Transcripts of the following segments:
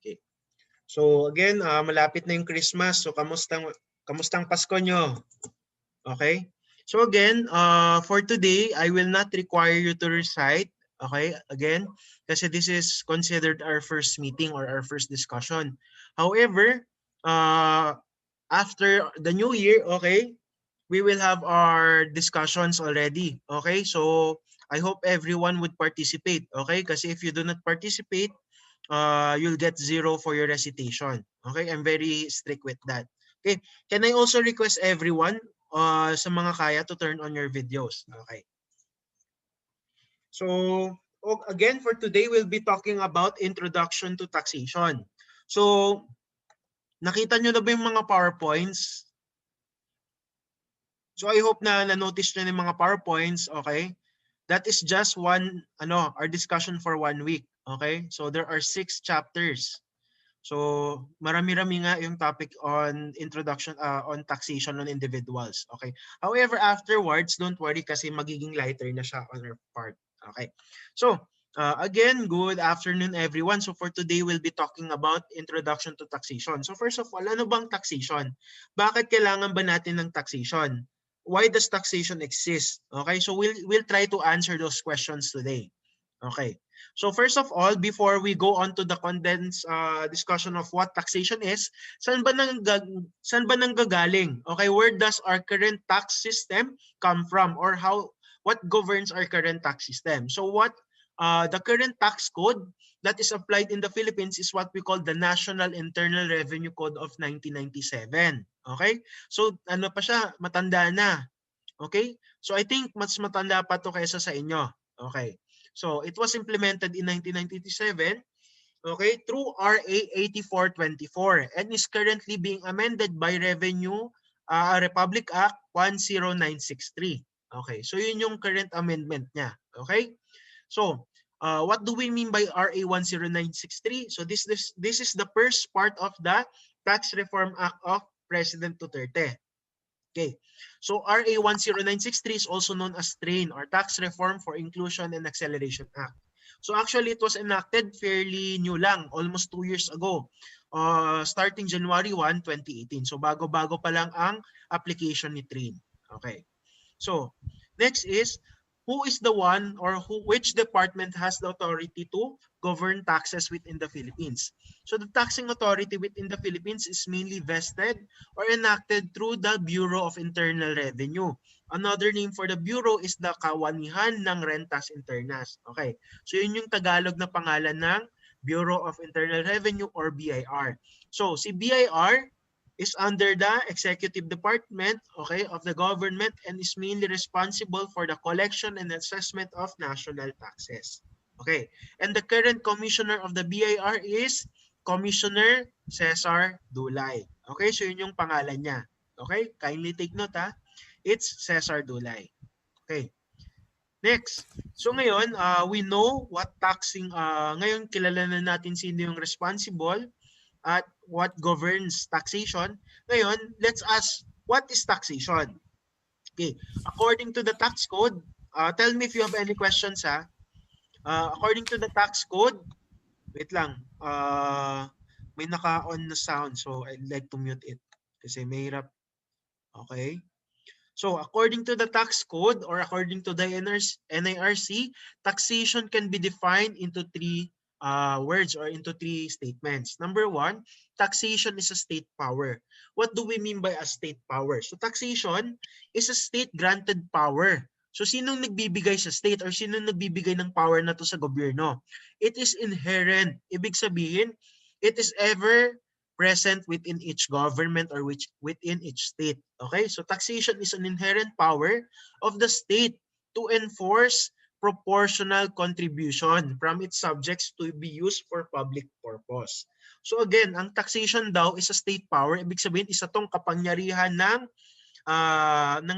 Okay. So again, malapit na yung Christmas. So kamustang Pasko nyo? Okay? So again, for today, I will not require you to recite. Okay? Again, kasi this is considered our first meeting or our first discussion. However, after the new year, okay, we will have our discussions already. Okay? So I hope everyone would participate. Okay? Kasi if you do not participate, you'll get 0 for your recitation. Okay? I'm very strict with that. Okay? Can I also request everyone sa mga kaya to turn on your videos? Okay. So, again, for today, we'll be talking about introduction to taxation. So, nakita nyo na ba yung mga PowerPoints? So, I hope na na-notice nyo yung mga PowerPoints, okay? That is just our discussion for 1 week, okay? So, there are 6 chapters. So, marami-rami nga yung topic on introduction on taxation on individuals. Okay. However, afterwards, don't worry kasi magiging lighter na siya on our part. Okay. So, again, good afternoon everyone. So, for today, we'll be talking about introduction to taxation. So, first of all, ano bang taxation? Bakit kailangan ba natin ng taxation? Why does taxation exist? Okay. So, we'll try to answer those questions today. Okay. So first of all, before we go on to the condensed discussion of what taxation is, saan ba nanggagaling? Okay, where does our current tax system come from, or what governs our current tax system? So the current tax code that is applied in the Philippines is what we call the National Internal Revenue Code of 1997. Okay? So ano pa siya, matanda na. Okay? So I think mas matanda pa to kaysa sa inyo. Okay. So it was implemented in 1997, okay, through RA 8424 and is currently being amended by Republic Act 10963. Okay, so yun yung current amendment niya. Okay, so what do we mean by RA 10963? So this is the first part of the Tax Reform Act of President Duterte. Okay, so RA 10963 is also known as TRAIN, or Tax Reform for Inclusion and Acceleration Act. So actually, it was enacted fairly new lang, almost 2 years ago, starting January 1, 2018. So bago-bago pa lang ang application ni TRAIN. Okay. So next is, who is the one, or which department has the authority to govern taxes within the Philippines? So the taxing authority within the Philippines is mainly vested or enacted through the Bureau of Internal Revenue. Another name for the Bureau is the Kawanihan ng Rentas Internas. Okay, so yun yung Tagalog na pangalan ng Bureau of Internal Revenue or BIR. So si BIR is under the executive department, okay, of the government, and is mainly responsible for the collection and assessment of national taxes. Okay, and the current commissioner of the BIR is Commissioner Cesar Dulay. Okay, so yun yung pangalan niya. Okay, kindly take note ha. It's Cesar Dulay. Okay. Next. So ngayon, we know what taxing, ngayon kilala na natin sino yung responsible at what governs taxation. Ngayon, let's ask, what is taxation? Okay, according to the tax code, tell me if you have any questions ha. According to the tax code, wait lang, may naka-on na sound, so I'd like to mute it kasi mahirap. Okay. So according to the tax code, or according to the NIRC, taxation can be defined into 3 words, or into 3 statements. Number 1, taxation is a state power. What do we mean by a state power? So taxation is a state granted power. So sinong nagbibigay sa state, or sinong nagbibigay ng power na to sa gobyerno? It is inherent. Ibig sabihin, it is ever present within each government or within each state. Okay, so taxation is an inherent power of the state to enforce proportional contribution from its subjects to be used for public purpose. So again, ang taxation daw is a state power. Ibig sabihin, isa tong kapangyarihan ng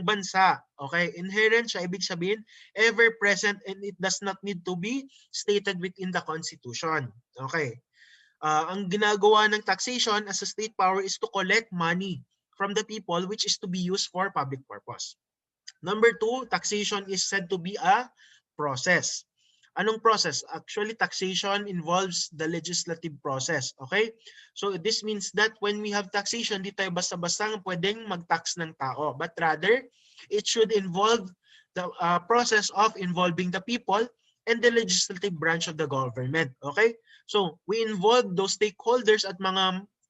bansa. Okay, inherent siya, ibig sabihin ever present, and it does not need to be stated within the Constitution. Okay. Ang ginagawa ng taxation as a state power is to collect money from the people, which is to be used for public purpose. Number 2, taxation is said to be a process. Anong process? Actually, taxation involves the legislative process. Okay? So this means that when we have taxation, di tayo basta-basta pwedeng mag-tax ng tao. But rather, it should involve the process of involving the people and the legislative branch of the government. Okay? So we involve those stakeholders at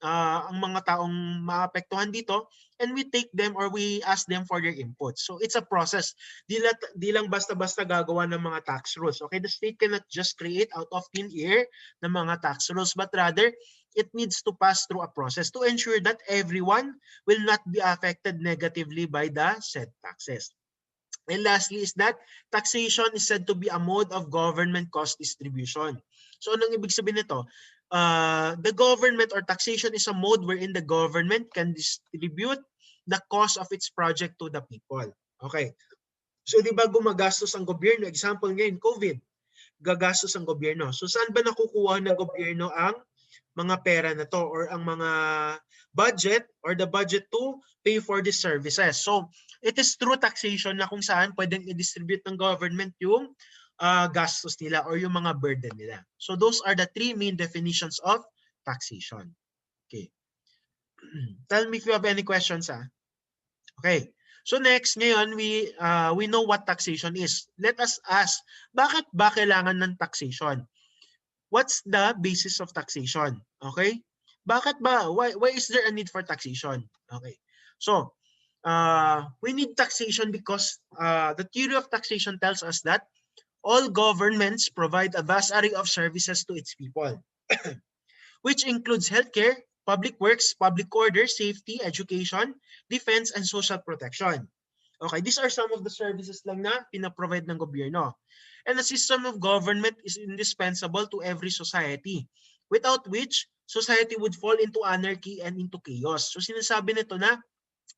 ang mga taong maapektuhan dito, and we take them or we ask them for their input. So it's a process. Di lang basta-basta gagawa ng mga tax rules. Okay, the state cannot just create out of thin air ng mga tax rules, but rather it needs to pass through a process to ensure that everyone will not be affected negatively by the said taxes. And lastly is that taxation is said to be a mode of government cost distribution. So anong ibig sabihin nito? The government or taxation is a mode wherein the government can distribute the cost of its project to the people. Okay. So di ba gumagastos ang gobyerno? Example ngayon, COVID. Gagastos ang gobyerno. So saan ba nakukuha ng gobyerno ang mga pera na to or ang mga budget or the budget to pay for these services? So it is through taxation na kung saan pwedeng i-distribute ng government yung gastos nila or yung mga burden nila. So those are the three main definitions of taxation. Okay. Tell me if you have any questions. Okay. So next, ngayon, we know what taxation is. Let us ask, bakit ba kailangan ng taxation? What's the basis of taxation? Okay? Bakit ba? Why is there a need for taxation? Okay. So, we need taxation because the theory of taxation tells us that all governments provide a vast array of services to its people, which includes healthcare, public works, public order, safety, education, defense, and social protection. Okay, these are some of the services lang na pinaprovide ng gobyerno. And the system of government is indispensable to every society, without which society would fall into anarchy and into chaos. So sinasabi nito na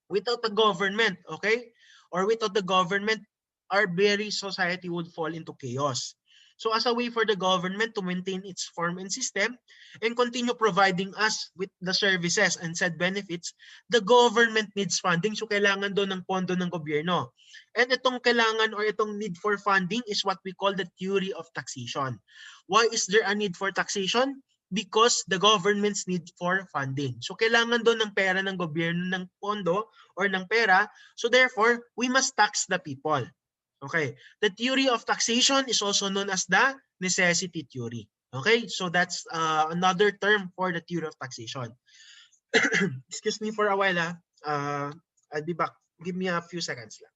without the government, okay, or without the government, our very society would fall into chaos. So as a way for the government to maintain its form and system and continue providing us with the services and said benefits, the government needs funding. So kailangan doon ng pondo ng gobyerno. And itong kailangan or itong need for funding is what we call the theory of taxation. Why is there a need for taxation? Because the government's need for funding. So kailangan doon ng pera ng gobyerno, ng pondo or ng pera. So therefore, we must tax the people. Okay, the theory of taxation is also known as the necessity theory. Okay, so that's another term for the theory of taxation. Excuse me for a while. I'll be back. Give me a few seconds lang.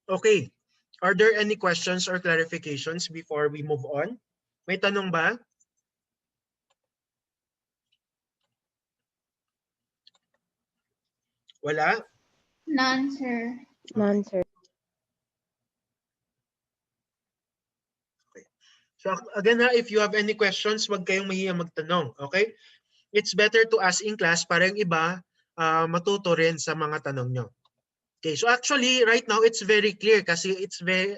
Okay. Are there any questions or clarifications before we move on? May tanong ba? Wala? None, sir. None, sir. Okay. So again if you have any questions, wag kayong mahiya magtanong. Okay? It's better to ask in class para yung iba matuto rin sa mga tanong nyo. Okay, so actually right now it's very clear kasi it's very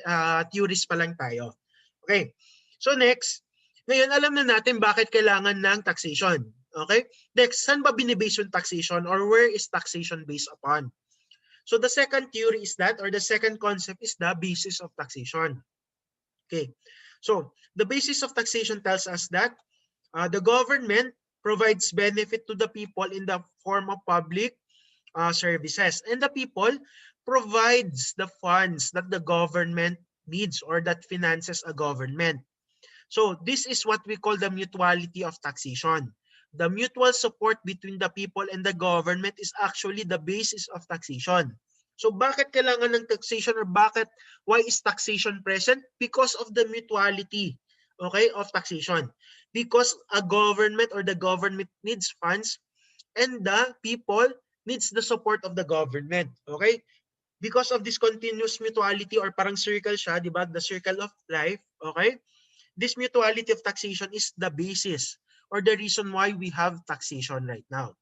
theories pa lang tayo. Okay. So next, ngayon alam na natin bakit kailangan ng taxation. Okay? Next, saan ba binibase yung taxation or where is taxation based upon? So the second theory is that or the second concept is the basis of taxation. Okay. So the basis of taxation tells us that the government provides benefit to the people in the form of public services, and the people provides the funds that the government needs or that finances a government. So this is what we call the mutuality of taxation. The mutual support between the people and the government is actually the basis of taxation. So bakit kailangan ng taxation or why is taxation present? Because of the mutuality, okay, of taxation. Because a government or the government needs funds and the people needs the support of the government. Okay? because of this continuous mutuality or parang circle siya, di ba? The circle of life, okay? This mutuality of taxation is the basis or the reason why we have taxation right now.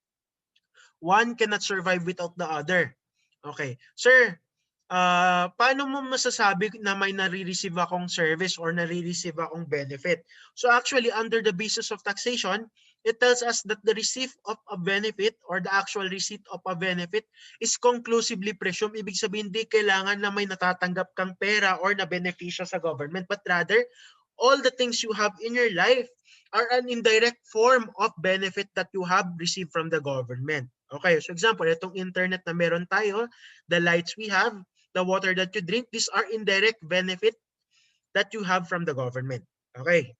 One cannot survive without the other. Okay. Sir, paano mo masasabi na may nare-receive akong service or nare-receive akong benefit? So actually, under the basis of taxation, it tells us that the receipt of a benefit or the actual receipt of a benefit is conclusively presumed. Ibig sabihin, hindi kailangan na may natatanggap kang pera or na benepisyo sa government, but rather, all the things you have in your life are an indirect form of benefit that you have received from the government. Okay, so example, itong internet na meron tayo, the lights we have, the water that you drink, these are indirect benefit that you have from the government. Okay,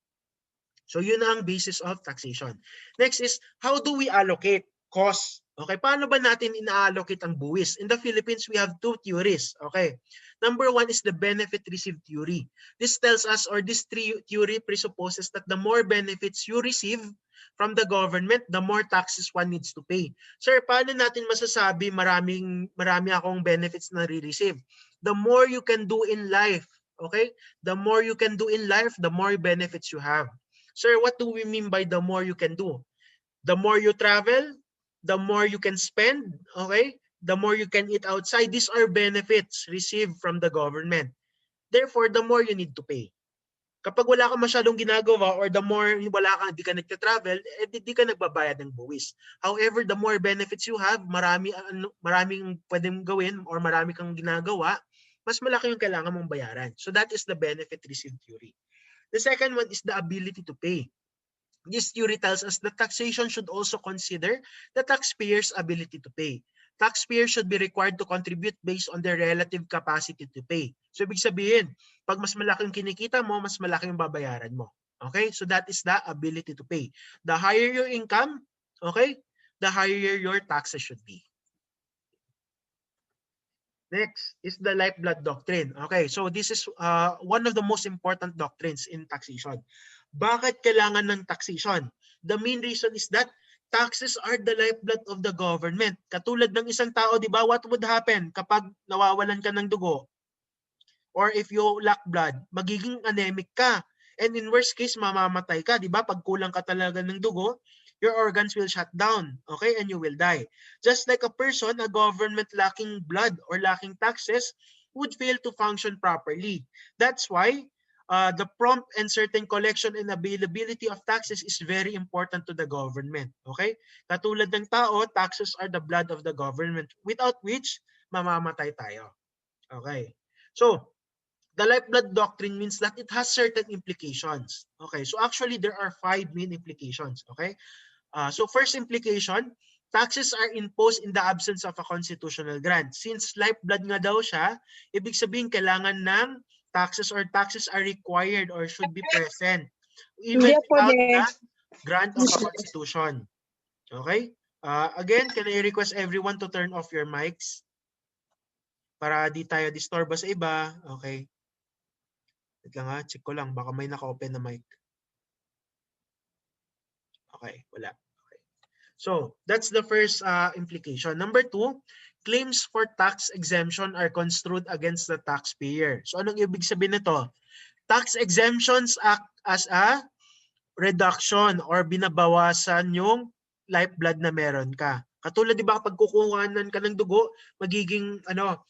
so yun ang basis of taxation. Next is, how do we allocate costs? Okay, paano ba natin ina-allocate ang buwis? In the Philippines, we have two theories. Okay, number one is the benefit received theory. This tells us, or this theory presupposes that the more benefits you receive from the government, the more taxes one needs to pay. Sir, paano natin masasabi marami akong benefits na re-receive? The more you can do in life, okay? The more you can do in life, the more benefits you have. Sir, what do we mean by the more you can do? The more you travel, the more you can spend, okay? The more you can eat outside. These are benefits received from the government. Therefore, the more you need to pay. Kapag wala ka masyadong ginagawa or the more di ka nagta-travel, di ka nagbabayad ng buwis. However, the more benefits you have, maraming pwedeng gawin or marami kang ginagawa, mas malaki yung kailangan mong bayaran. So that is the benefit received theory. The second one is the ability to pay. This theory tells us that taxation should also consider the taxpayer's ability to pay. Taxpayers should be required to contribute based on their relative capacity to pay. So ibig sabihin, pag mas malaking kinikita mo, mas malaki yung babayaran mo. Okay? So that is the ability to pay. The higher your income, okay, the higher your taxes should be. Next is the lifeblood doctrine. Okay, so this is one of the most important doctrines in taxation. Bakit kailangan ng taxation? The main reason is that taxes are the lifeblood of the government. Katulad ng isang tao, di ba, what would happen kapag nawawalan ka ng dugo? Or if you lack blood, magiging anemic ka. And in worst case, mamamatay ka, di ba? Pag kulang ka talaga ng dugo, your organs will shut down, okay? And you will die. Just like a person, a government lacking blood or lacking taxes would fail to function properly. That's why the prompt and certain collection and availability of taxes is very important to the government, okay? Katulad ng tao, taxes are the blood of the government, without which mamamatay tayo. Okay. So, the lifeblood doctrine means that it has certain implications. Okay, so actually there are 5 main implications. Okay, so first implication, taxes are imposed in the absence of a constitutional grant. Since lifeblood nga daw siya, ibig sabihin kailangan ng taxes or taxes are required or should be present even without the grant of a constitution. Okay, again, can I request everyone to turn off your mics para di tayo disturbo sa iba? Okay. Wait lang ha, check ko lang. Baka may naka-open na mic. Okay, wala. Okay. So, that's the first implication. Number 2, claims for tax exemption are construed against the taxpayer. So, anong ibig sabihin nito? Tax exemptions act as a reduction or binabawasan yung lifeblood na meron ka. Katulad, di ba, kapag kukuhanan ka ng dugo, magiging,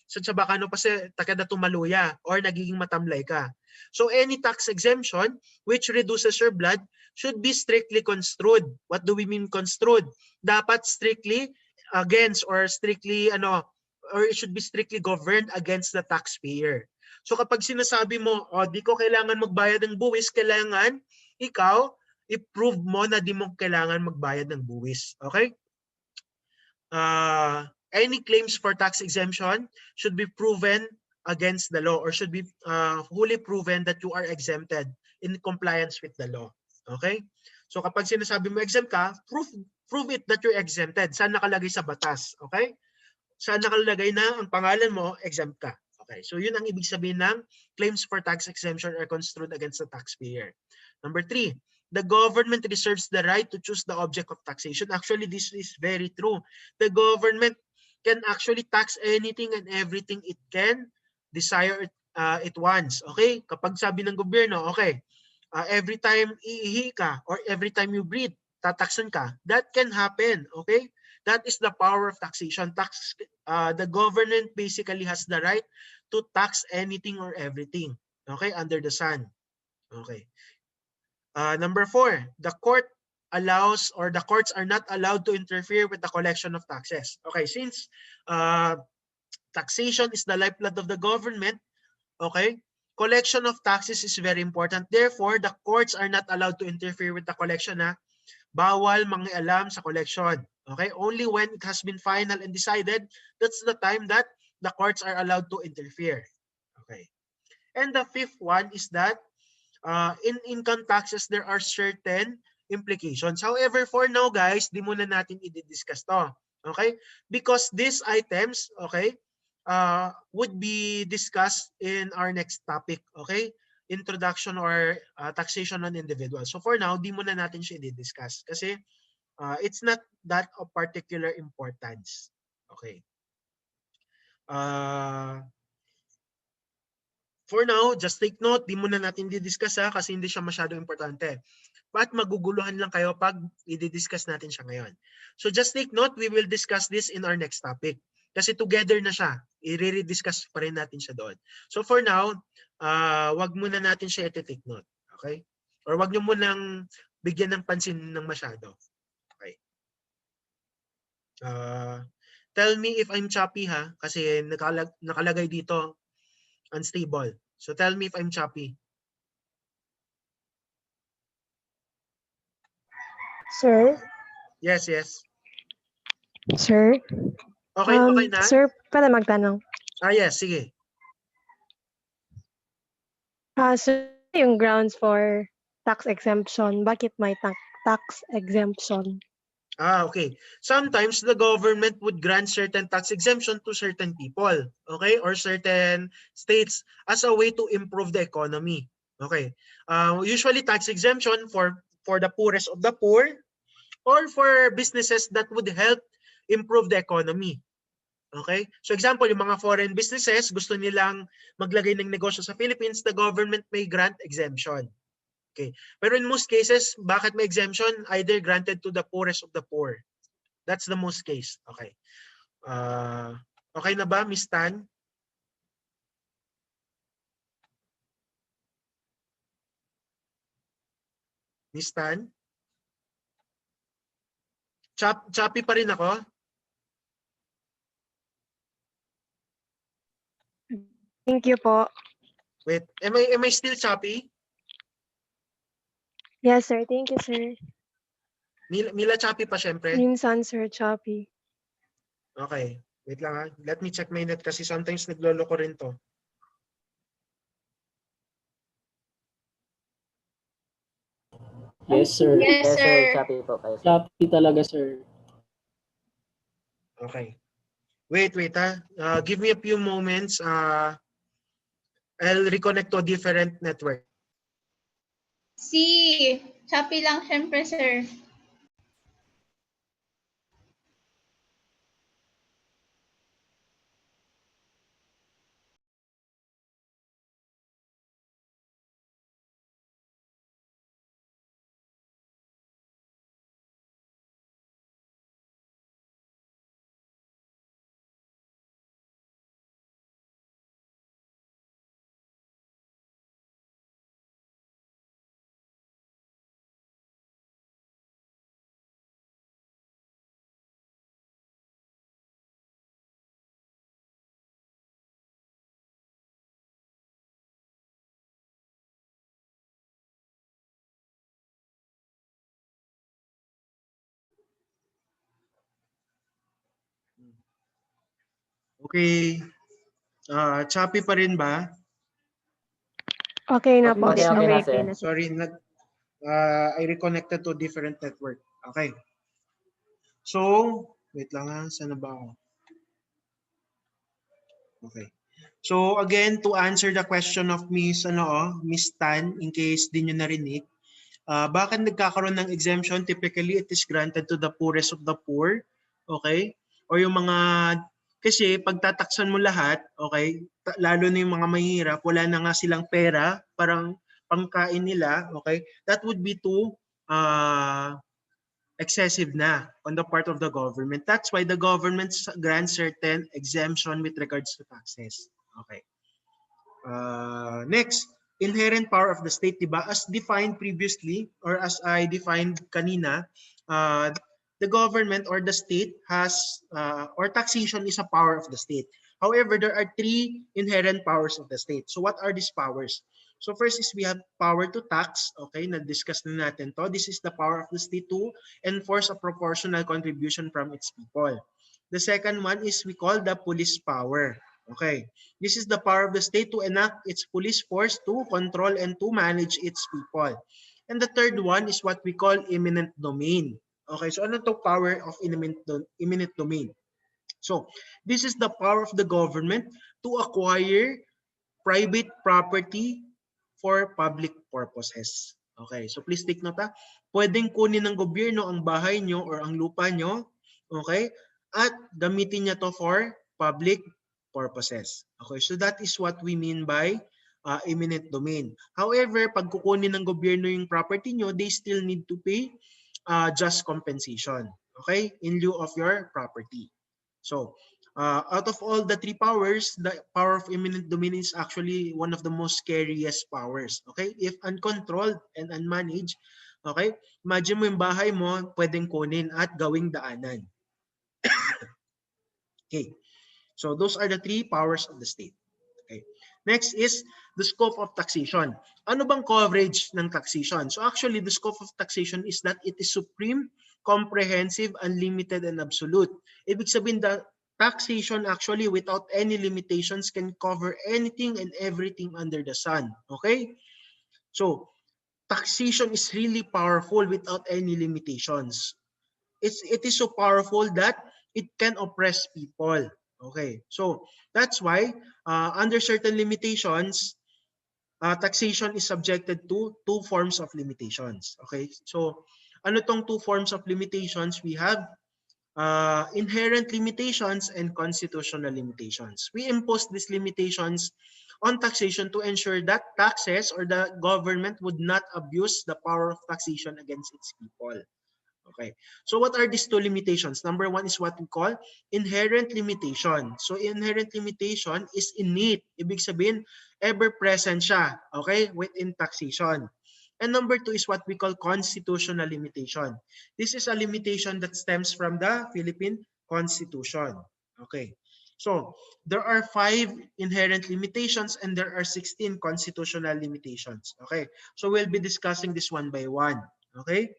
sa bakano pa sa takada tumaluya or nagiging matamlay ka. So, any tax exemption which reduces your blood should be strictly construed. What do we mean construed? Dapat strictly against or strictly, or it should be strictly governed against the taxpayer. So, kapag sinasabi mo, di ko kailangan magbayad ng buwis, kailangan ikaw, i-prove mo na di mo kailangan magbayad ng buwis. Okay? Any claims for tax exemption should be proven against the law or should be fully proven that you are exempted in compliance with the law. Okay? So kapag sinasabi mo exempt ka, prove it that you're exempted. Saan nakalagay sa batas? Okay? Saan nakalagay na ang pangalan mo, exempt ka. Okay, so yun ang ibig sabihin ng claims for tax exemption are construed against the taxpayer. Number 3, the government reserves the right to choose the object of taxation. Actually, this is very true. The government can actually tax anything and everything it can desire it wants. Okay? Kapag sabi ng gobyerno, okay, every time iihi ka or every time you breathe, tataksan ka. That can happen. Okay? That is the power of taxation. The government basically has the right to tax anything or everything. Okay? Under the sun. Okay. Number 4, the court allows or the courts are not allowed to interfere with the collection of taxes. Okay, since taxation is the lifeblood of the government, okay, collection of taxes is very important. Therefore, the courts are not allowed to interfere with the collection. Bawal mangialam sa collection. Okay, only when it has been final and decided, that's the time that the courts are allowed to interfere. Okay. And the 5th one is that in income taxes, there are certain implications. However, for now, guys, di muna natin i-discuss to. Okay? Because these items, okay, would be discussed in our next topic. Okay? Introduction or taxation on individuals. So for now, di muna natin siya i-discuss kasi it's not that of particular importance. Okay. For now, just take note, di muna natin di-discuss kasi hindi siya masyadong importante. But maguguluhan lang kayo pag i-discuss natin siya ngayon. So just take note, we will discuss this in our next topic. Kasi together na siya, i-rediscuss pa rin natin siya doon. So for now, wag muna natin siya i-take note. Okay? Or wag nyo munang bigyan ng pansin ng masyado. Okay. Tell me if I'm choppy kasi nakalagay dito unstable. So tell me if I'm choppy. Sir? Yes, yes. Sir? Okay, okay na? Sir, pwede magtanong. Yes, sige. Sir, yung grounds for tax exemption, bakit may tax exemption? Okay. Sometimes the government would grant certain tax exemption to certain people, okay, or certain states as a way to improve the economy. Okay. Usually tax exemption for the poorest of the poor or for businesses that would help improve the economy. Okay? So example, yung mga foreign businesses, gusto nilang maglagay ng negosyo sa Philippines, the government may grant exemption. Okay. Pero in most cases, bakit may exemption? Either granted to the poorest of the poor. That's the most case. Okay. Okay na ba, Miss Tan? Miss Tan? Choppy pa rin ako? Thank you po. Wait, am I still choppy? Yes, sir. Thank you, sir. Mila choppy pa syempre? Minsan, sir, choppy. Okay. Wait lang Let me check my net kasi sometimes nagloloko rin to. Yes, sir. Yes, sir. Choppy po kayo. Choppy talaga, sir. Okay. Wait give me a few moments. I'll reconnect to a different network. Choppy lang syempre, sir. Okay. Choppy pa rin ba? Okay na po. Okay, okay na, sir. Sorry, I reconnected to a different network. Okay. So, wait lang Saan na ba ako? Okay. So, again, to answer the question of Miss Tan, in case di nyo narinig, bakit nagkakaroon ng exemption? Typically, it is granted to the poorest of the poor. Okay? Or yung mga Kasi pag tataksan mo lahat, okay, lalo na yung mga mahihirap, wala na nga silang pera, parang pangkain nila, okay, that would be too excessive na on the part of the government. That's why the government grants certain exemption with regards to taxes. Okay. Next, inherent power of the state, diba? As defined previously, or as I defined kanina, the government or the state has, or taxation is a power of the state. However, there are three inherent powers of the state. So what are these powers? So first is we have power to tax. Okay, na-discuss na natin to. This is the power of the state to enforce a proportional contribution from its people. The second one is we call the police power. Okay, this is the power of the state to enact its police force to control and to manage its people. And the third one is what we call eminent domain. Okay, so ano to power of eminent domain? So this is the power of the government to acquire private property for public purposes. Okay, so please take note. Pwedeng kunin ng gobyerno ang bahay nyo or ang lupa nyo, okay, at gamitin niya to for public purposes. Okay, so that is what we mean by eminent domain. However, pag kukunin ng gobyerno yung property nyo, they still need to pay just compensation, okay, in lieu of your property. So, out of all the three powers, the power of eminent domain is actually one of the most scariest powers. Okay? If uncontrolled and unmanaged, okay? Imagine mo yung bahay mo, pwedeng kunin at gawing daanan. Okay. So, those are the three powers of the state. Okay. Next is the scope of taxation. Ano bang coverage ng taxation? So, actually, the scope of taxation is that it is supreme, comprehensive, unlimited, and absolute. Ibig sabihin that taxation actually without any limitations can cover anything and everything under the sun. Okay? So, taxation is really powerful without any limitations. It is so powerful that it can oppress people. Okay? So, that's why under certain limitations, taxation is subjected to two forms of limitations. Okay? So, ano tong two forms of limitations? We have inherent limitations and constitutional limitations. We impose these limitations on taxation to ensure that taxes or the government would not abuse the power of taxation against its people. Okay. So what are these two limitations? Number one is what we call inherent limitation. So inherent limitation is innate. Ibig sabihin, ever-present siya, okay, within taxation. And number two is what we call constitutional limitation. This is a limitation that stems from the Philippine Constitution. Okay. So there are 5 inherent limitations and there are 16 constitutional limitations. Okay. So we'll be discussing this one by one. Okay.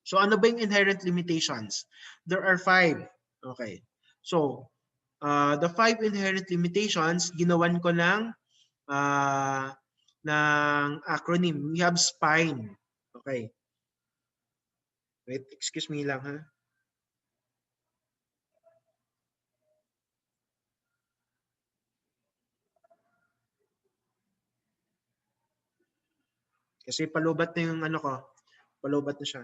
So ano ba yung inherent limitations? There are 5. Okay. So the 5 inherent limitations, ginawan ko ng acronym. We have SPINE. Okay. Wait, excuse me lang ha. Kasi palubat na yung ano ko. Palubat na siya.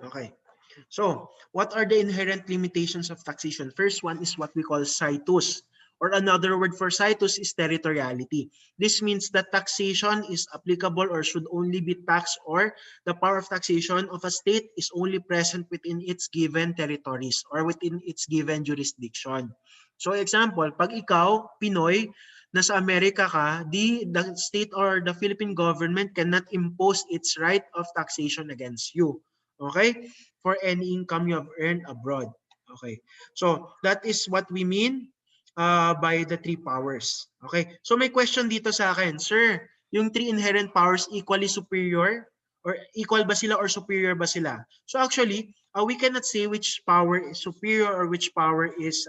Okay. So, what are the inherent limitations of taxation? First one is what we call situs, or another word for situs is territoriality. This means that taxation is applicable or should only be taxed, or the power of taxation of a state is only present within its given territories or within its given jurisdiction. So, example, pag ikaw, Pinoy, nasa Amerika ka, the state or the Philippine government cannot impose its right of taxation against you. Okay? For any income you have earned abroad. Okay. So, that is what we mean by the 3 powers. Okay. So, may question dito sa akin. Sir, yung 3 inherent powers equally superior? Or equal ba sila or superior ba sila? So, actually, we cannot say which power is superior or which power is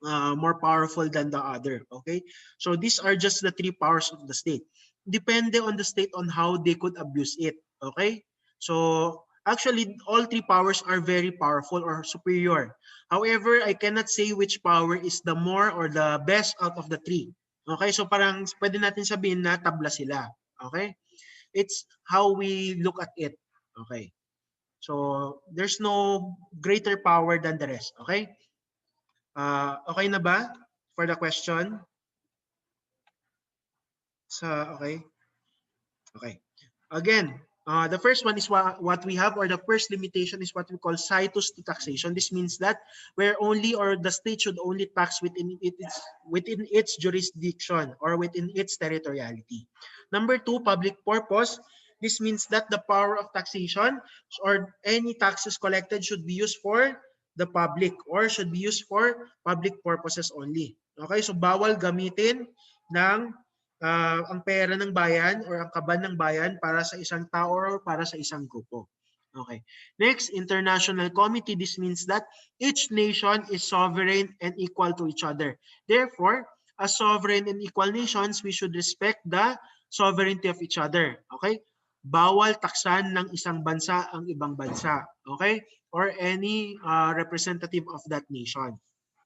more powerful than the other. Okay. So, these are just the 3 powers of the state. Depende on the state on how they could abuse it. Okay. So, actually, all 3 powers are very powerful or superior. However, I cannot say which power is the more or the best out of the 3. Okay, so parang pwede natin sabihin na tabla sila. Okay? It's how we look at it. Okay. So there's no greater power than the rest. Okay? Okay na ba for the question? Okay. Okay. Again, the first one is what we have, or the first limitation is what we call situs to taxation. This means that where only, or the state should only tax within its jurisdiction or within its territoriality. Number two, public purpose. This means that the power of taxation or any taxes collected should be used for the public or should be used for public purposes only. Okay, so bawal gamitin ng ang pera ng bayan or ang kaban ng bayan para sa isang tao or para sa isang grupo. Okay. Next, international comity. This means that each nation is sovereign and equal to each other. Therefore, as sovereign and equal nations, we should respect the sovereignty of each other. Okay? Bawal taksan ng isang bansa ang ibang bansa. Okay? Or any representative of that nation.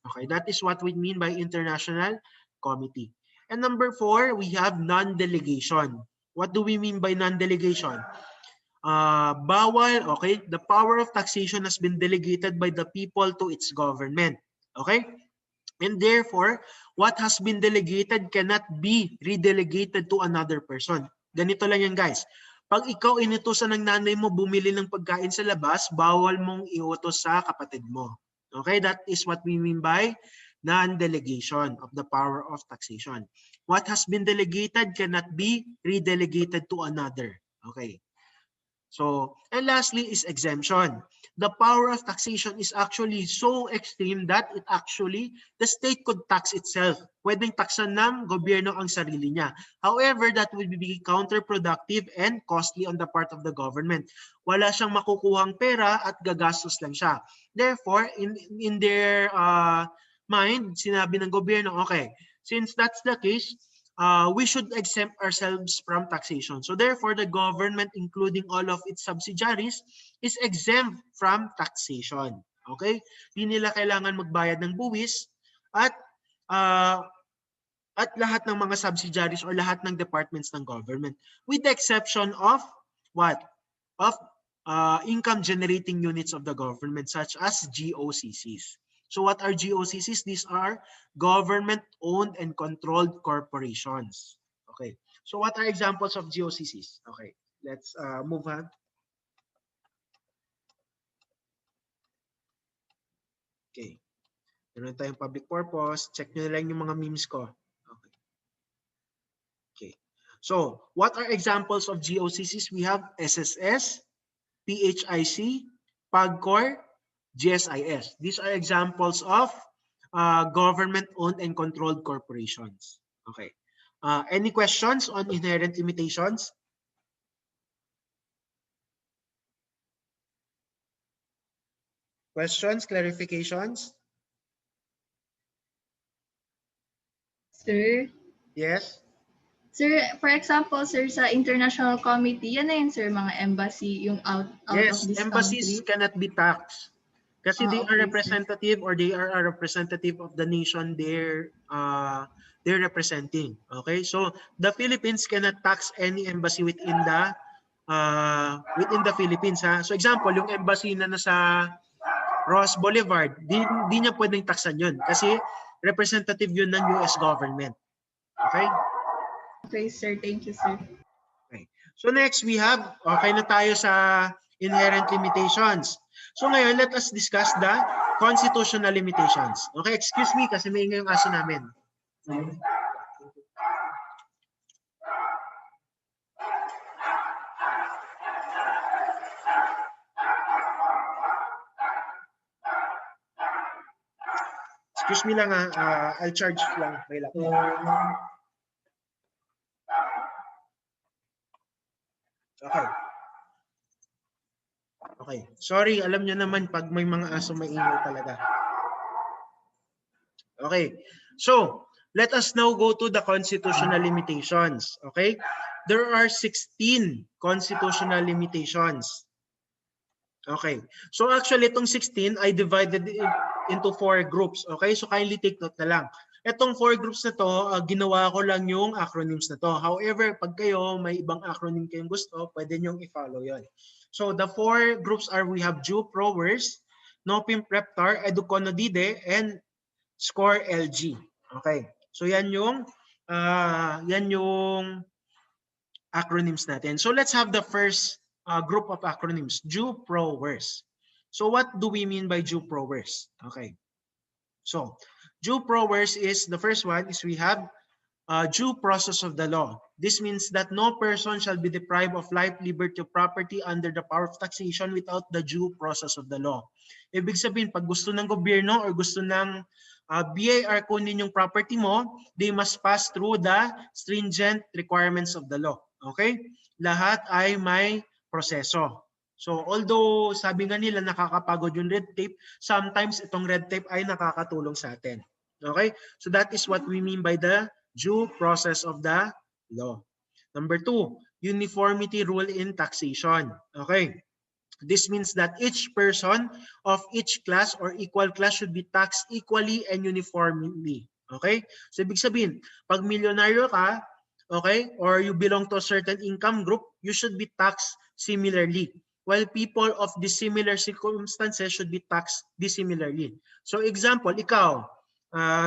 Okay? That is what we mean by international comity. And number four, we have non-delegation. What do we mean by non-delegation? Bawal, okay? The power of taxation has been delegated by the people to its government. Okay? And therefore, what has been delegated cannot be redelegated to another person. Ganito lang yan, guys. Pag ikaw inutusan ng nanay mo bumili ng pagkain sa labas, bawal mong iutos sa kapatid mo. Okay? That is what we mean by non-delegation of the power of taxation. What has been delegated cannot be redelegated to another. Okay. So, and lastly is exemption. The power of taxation is actually so extreme that the state could tax itself. Pwedeng taksan ng gobyerno ang sarili niya. However, that would be counterproductive and costly on the part of the government. Wala siyang makukuhang pera at gagastos lang siya. Therefore, in their mind, sinabi ng gobyerno, okay, since that's the case, we should exempt ourselves from taxation. So therefore, the government, including all of its subsidiaries, is exempt from taxation. Okay? Hindi nila kailangan magbayad ng buwis at lahat ng mga subsidiaries or lahat ng departments ng government. With the exception of what? Of income generating units of the government such as GOCCs. So what are GOCCs? These are government-owned and controlled corporations. Okay. So what are examples of GOCCs? Okay. Let's move on. Okay. Meron tayong public purpose. Check nyo na lang yung mga memes ko. Okay. Okay. So what are examples of GOCCs? We have SSS, PHIC, PAGCOR, GSIS. These are examples of government-owned and controlled corporations. Okay. Any questions on inherent limitations? Questions, clarifications? Sir? Yes? Sir, for example, sir, sa international committee, yan na yun, sir, mga embassy, yung out Yes, of this embassies country. cannot be taxed. Kasi they are Okay, representative or they are a representative of the nation they're representing. Okay, so the Philippines cannot tax any embassy within the Philippines. Ha? So example, yung embassy na nasa Ross Boulevard, di niya pwedeng taksan yun kasi representative yun ng US government. Okay? Okay, sir. Thank you, sir. Okay. So next we have, okay na tayo sa inherent limitations. So ngayon, let us discuss the constitutional limitations. Okay, excuse me kasi may ingay yung aso namin. Excuse me lang I'll charge lang. May lang. Okay. Okay. Sorry, alam nyo naman pag may mga aso maingay talaga. Okay. So, let us now go to the constitutional limitations. Okay? There are 16 constitutional limitations. Okay. So actually itong 16 I divided it into 4 groups. Okay? So kindly take note na lang. Etong 4 groups na to, ginawa ko lang yung acronyms na to. However, pag kayo may ibang acronym kayong gusto, pwede nyong i-follow yon. So the 4 groups are, we have Jew Prowers, Nopim Preptar, Educonodide, and Score LG. Okay. So yan yung acronyms natin. So let's have the first group of acronyms, Jew Prowers. So what do we mean by Jew Prowers? Okay. So Due Prowers is, the first one is we have due process of the law. This means that no person shall be deprived of life, liberty, or property under the power of taxation without the due process of the law. Ibig sabihin, pag gusto ng gobyerno or gusto ng BIR kunin yung property mo, they must pass through the stringent requirements of the law. Okay? Lahat ay may proseso. So although sabi nga nila nakakapagod yung red tape, sometimes itong red tape ay nakakatulong sa atin. Okay? So that is what we mean by the due process of the law. Number 2, uniformity rule in taxation. Okay? This means that each person of each class or equal class should be taxed equally and uniformly. Okay? So ibig sabihin, pag milyonaryo ka, okay, or you belong to a certain income group, you should be taxed similarly, while people of dissimilar circumstances should be taxed dissimilarly. So example, ikaw,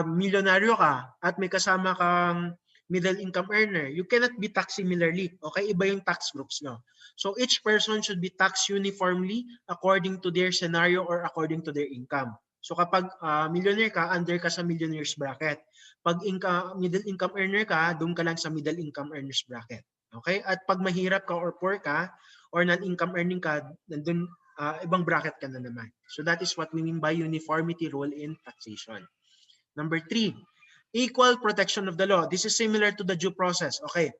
milyonaryo ka at may kasama kang middle income earner, you cannot be taxed similarly. Okay, iba yung tax groups nyo. So each person should be taxed uniformly according to their scenario or according to their income. So kapag millionaire ka, under ka sa millionaires bracket. Pag middle income earner ka, doon ka lang sa middle income earners bracket. Okay? At pag mahirap ka or poor ka or non-income earning ka, nandun ibang bracket ka na naman. So that is what we mean by uniformity rule in taxation. Number 3, equal protection of the law. This is similar to the due process. Okay.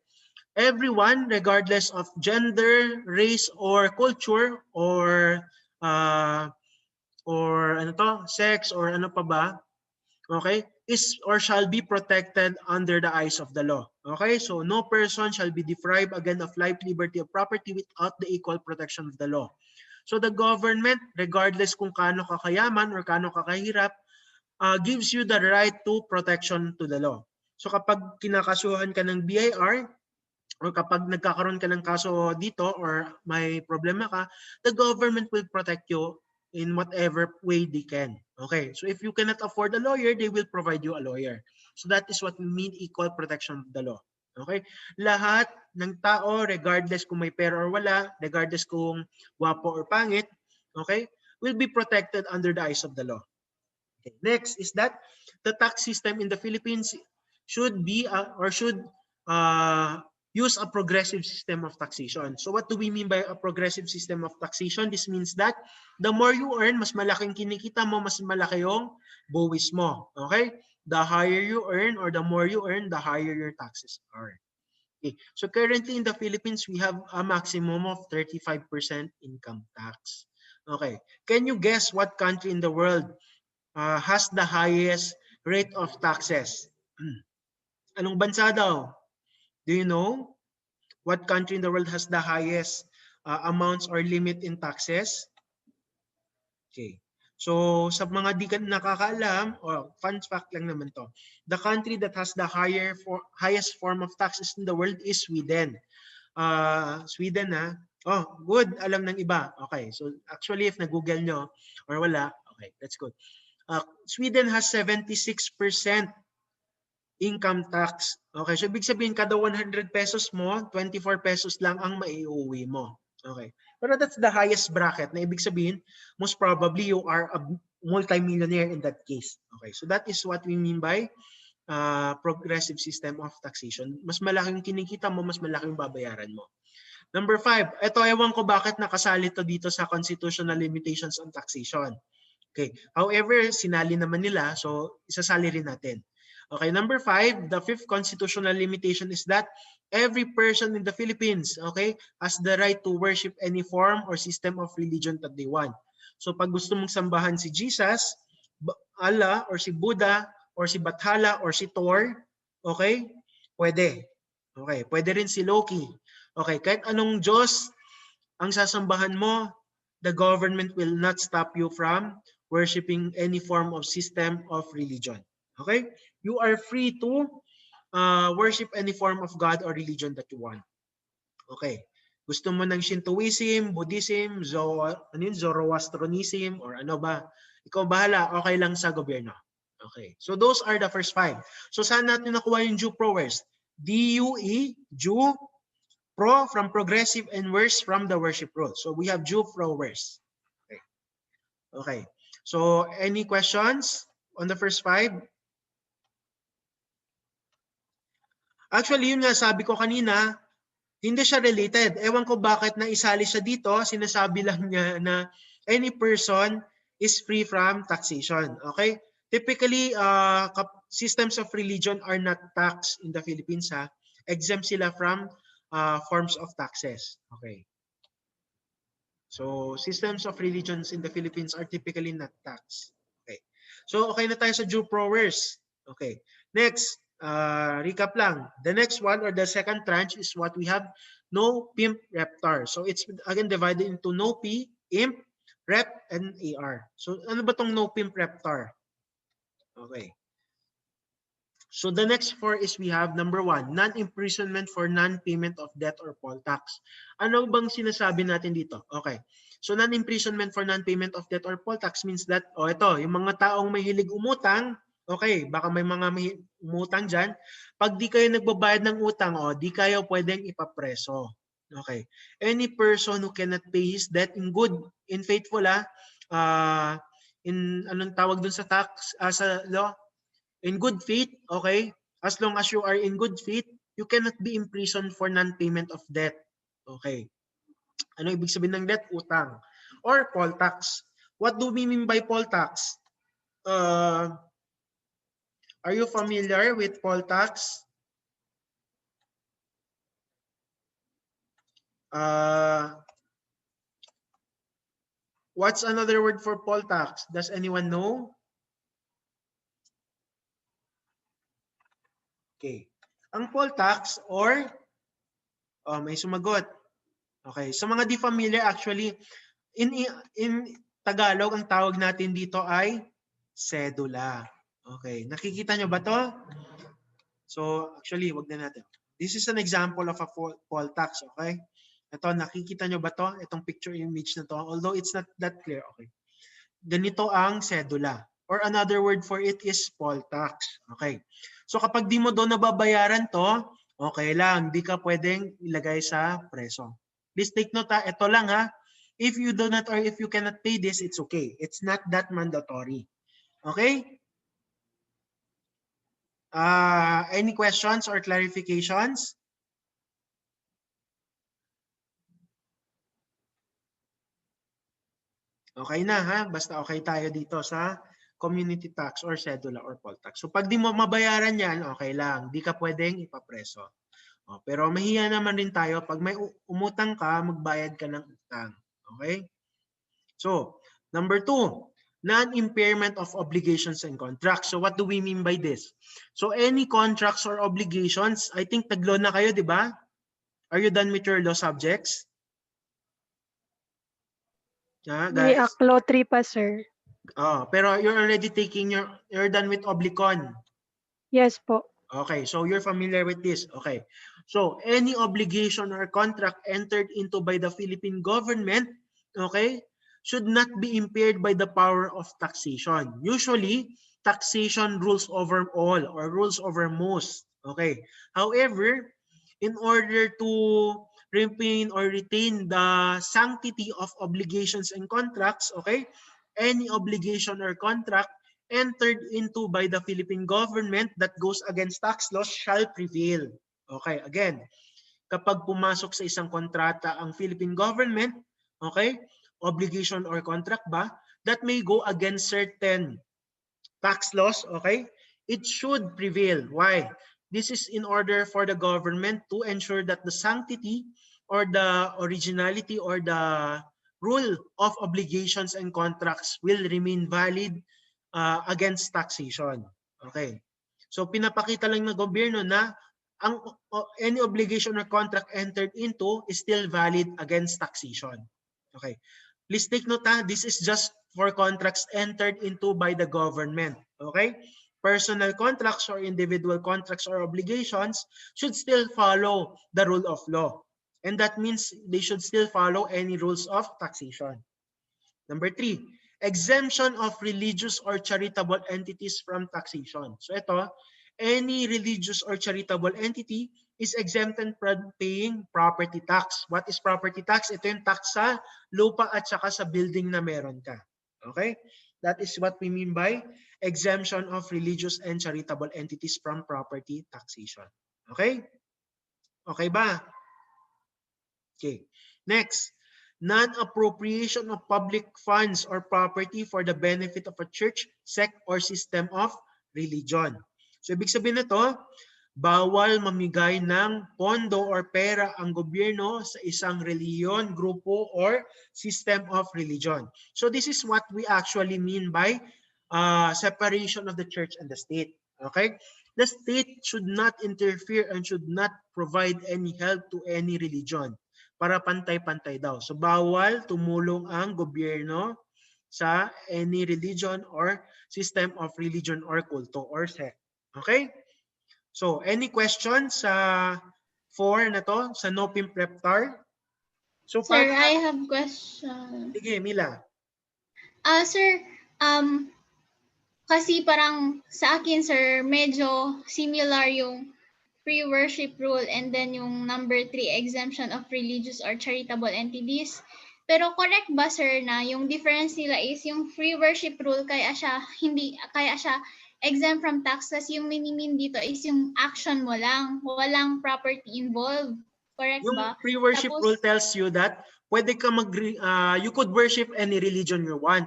Everyone, regardless of gender, race, or culture, or ano to, sex, or ano pa ba, okay, is or shall be protected under the eyes of the law. Okay, so no person shall be deprived again of life, liberty, or property without the equal protection of the law. So the government, regardless kung kaano kakayaman or kaano kakahirap, gives you the right to protection to the law. So kapag kinakasuhan ka ng BIR, or kapag nagkakaroon ka ng kaso dito or may problema ka, the government will protect you in whatever way they can. Okay, so if you cannot afford a lawyer, they will provide you a lawyer. So that is what we mean equal protection of the law. Okay, lahat ng tao, regardless kung may pera or wala, regardless kung wapo or pangit, okay, will be protected under the eyes of the law. Okay. Next is that the tax system in the Philippines should be use a progressive system of taxation. So what do we mean by a progressive system of taxation? This means that the more you earn, mas malaking kinikita mo, mas malaki yung buwis mo. Okay? The higher you earn or the more you earn, the higher your taxes are. Okay. So currently in the Philippines, we have a maximum of 35% income tax. Okay. Can you guess what country in the world has the highest rate of taxes? Anong bansa daw? Do you know what country in the world has the highest amounts or limit in taxes? Okay. So sa mga di ka nakakaalam, fun fact lang naman to. The country that has the highest form of taxes in the world is Sweden. Sweden Oh, good. Alam ng iba. Okay. So actually if na-google nyo or wala, okay, that's good. Sweden has 76% income tax. Okay, so ibig sabihin kada 100 pesos mo, 24 pesos lang ang maiuwi mo. Okay. Pero that's the highest bracket na ibig sabihin, most probably you are a multi-millionaire in that case. Okay, so that is what we mean by progressive system of taxation. Mas malaking kinikita mo, mas malaking babayaran mo. Number 5, ito ewan ko bakit nakasali to dito sa constitutional limitations on taxation. Okay, however, sinali naman nila, so isasali rin natin. Okay, number 5, the 5th constitutional limitation is that every person in the Philippines, okay, has the right to worship any form or system of religion that they want. So pag gusto mong sambahan si Jesus, Allah, or si Buddha, or si Bathala, or si Thor, okay, pwede. Okay, pwede rin si Loki. Okay, kahit anong Diyos ang sasambahan mo, the government will not stop you from worshiping any form of system of religion. Okay? You are free to worship any form of God or religion that you want. Okay. Gusto mo ng Shintoism, Buddhism, Zoroastrianism, or ano ba? Ikaw bahala, okay lang sa gobyerno. Okay. So those are the first 5. So saan natin nakuha yung Jew pro worst? DUE, Jew, pro from progressive, and worst from the worship rule. So we have Jew pro worst. Okay. Okay. So any questions on the first 5? Actually, yun nga sabi ko kanina, hindi siya related. Ewan ko bakit naisali siya dito. Sinasabi lang niya na any person is free from taxation. Okay? Typically, systems of religion are not taxed in the Philippines. Ha? Exempt sila from forms of taxes. Okay. So, systems of religions in the Philippines are typically not taxed. Okay. So, okay na tayo sa Jew pro-worst. Okay. Next, recap lang. The next one or the second tranche is what we have, no pimp reptar. So it's again divided into no P, imp, rep, and AR. So ano ba tong no pimp reptar? Okay. So the next 4 is we have number 1, non-imprisonment for non-payment of debt or poll tax. Ano bang sinasabi natin dito? Okay. So non-imprisonment for non-payment of debt or poll tax means that, ito, yung mga taong may hilig umutang, okay, baka may mga umutang dyan. Pag di kayo nagbabayad ng utang, di kayo pwedeng ipapreso. Okay. Any person who cannot pay his debt in good, in faithful, in anong tawag dun sa tax, sa law? In good faith, okay? As long as you are in good faith, you cannot be imprisoned for non-payment of debt. Okay. Ano ibig sabihin ng debt? Utang. Or poll tax. What do we mean by poll tax? Are you familiar with poll tax? What's another word for poll tax? Does anyone know? Okay. Ang poll tax or may sumagot. Okay. Sa mga di familiar, actually, in Tagalog, ang tawag natin dito ay sedula. Okay. Nakikita nyo ba to? So, actually, wag na natin. This is an example of a poll tax. Okay. Ito, nakikita nyo ba to? Itong picture image na to. Although it's not that clear. Okay. Ganito ang sedula. Or another word for it is poll tax. Okay. So kapag di mo doon nababayaran to, okay lang. Di ka pwedeng ilagay sa preso. Please take note ito lang ha. If you do not or if you cannot pay this, it's okay. It's not that mandatory. Okay? Any questions or clarifications? Okay na ha? Basta okay tayo dito sa community tax or sedula or poll tax. So pag di mo mabayaran yan, okay lang. Di ka pwedeng ipapreso. Pero mahiya naman rin tayo. Pag may umutang ka, magbayad ka ng utang. Okay? So, number 2, non-impairment of obligations and contracts. So what do we mean by this? So any contracts or obligations, I think taglo na kayo, di ba? Are you done with your law subjects? May Guys? Law 3 pa, sir. Pero you're already taking you're done with Oblicon. Yes po. Okay, so you're familiar with this. Okay. So any obligation or contract entered into by the Philippine government, okay, should not be impaired by the power of taxation. Usually, taxation rules over all or rules over most. Okay. However, in order to retain or retain the sanctity of obligations and contracts, okay, any obligation or contract entered into by the Philippine government that goes against tax laws shall prevail. Okay, again, kapag pumasok sa isang kontrata ang Philippine government, okay, obligation or contract ba, that may go against certain tax laws, okay, it should prevail. Why? This is in order for the government to ensure that the sanctity or the originality or the rule of obligations and contracts will remain valid against taxation. Okay. So pinapakita lang ng gobyerno na ang any obligation or contract entered into is still valid against taxation. Okay. Please take note this is just for contracts entered into by the government. Okay? personal contracts or individual contracts or obligations should still follow the rule of law. And that means they should still follow any rules of taxation. Number 3, exemption of religious or charitable entities from taxation. So ito, any religious or charitable entity is exempted from paying property tax. What is property tax? Ito yung tax sa lupa at saka sa building na meron ka. Okay? That is what we mean by exemption of religious and charitable entities from property taxation. Okay? Okay ba? Okay. Next, non-appropriation of public funds or property for the benefit of a church, sect, or system of religion. So, ibig sabihin nito, bawal mamigay ng pondo or pera ang gobyerno sa isang reliyon, grupo, or system of religion. So, this is what we actually mean by separation of the church and the state. Okay? The state should not interfere and should not provide any help to any religion. Para pantay-pantay daw. So bawal tumulong ang gobyerno sa any religion or system of religion or kulto or sect. Okay? So any questions sa 4 na to, sa no pimp reptar? So Sir, I have question. Sige, Mila. Sir, kasi parang sa akin, sir, medyo similar yung free worship rule and then yung number 3, exemption of religious or charitable entities. Pero correct ba, sir, na yung difference nila is yung free worship rule kaya siya exempt from taxes, yung minimin dito is yung action mo lang, walang property involved. Correct Yung ba? free worship Tapos, rule tells you that pwede ka you could worship any religion you want.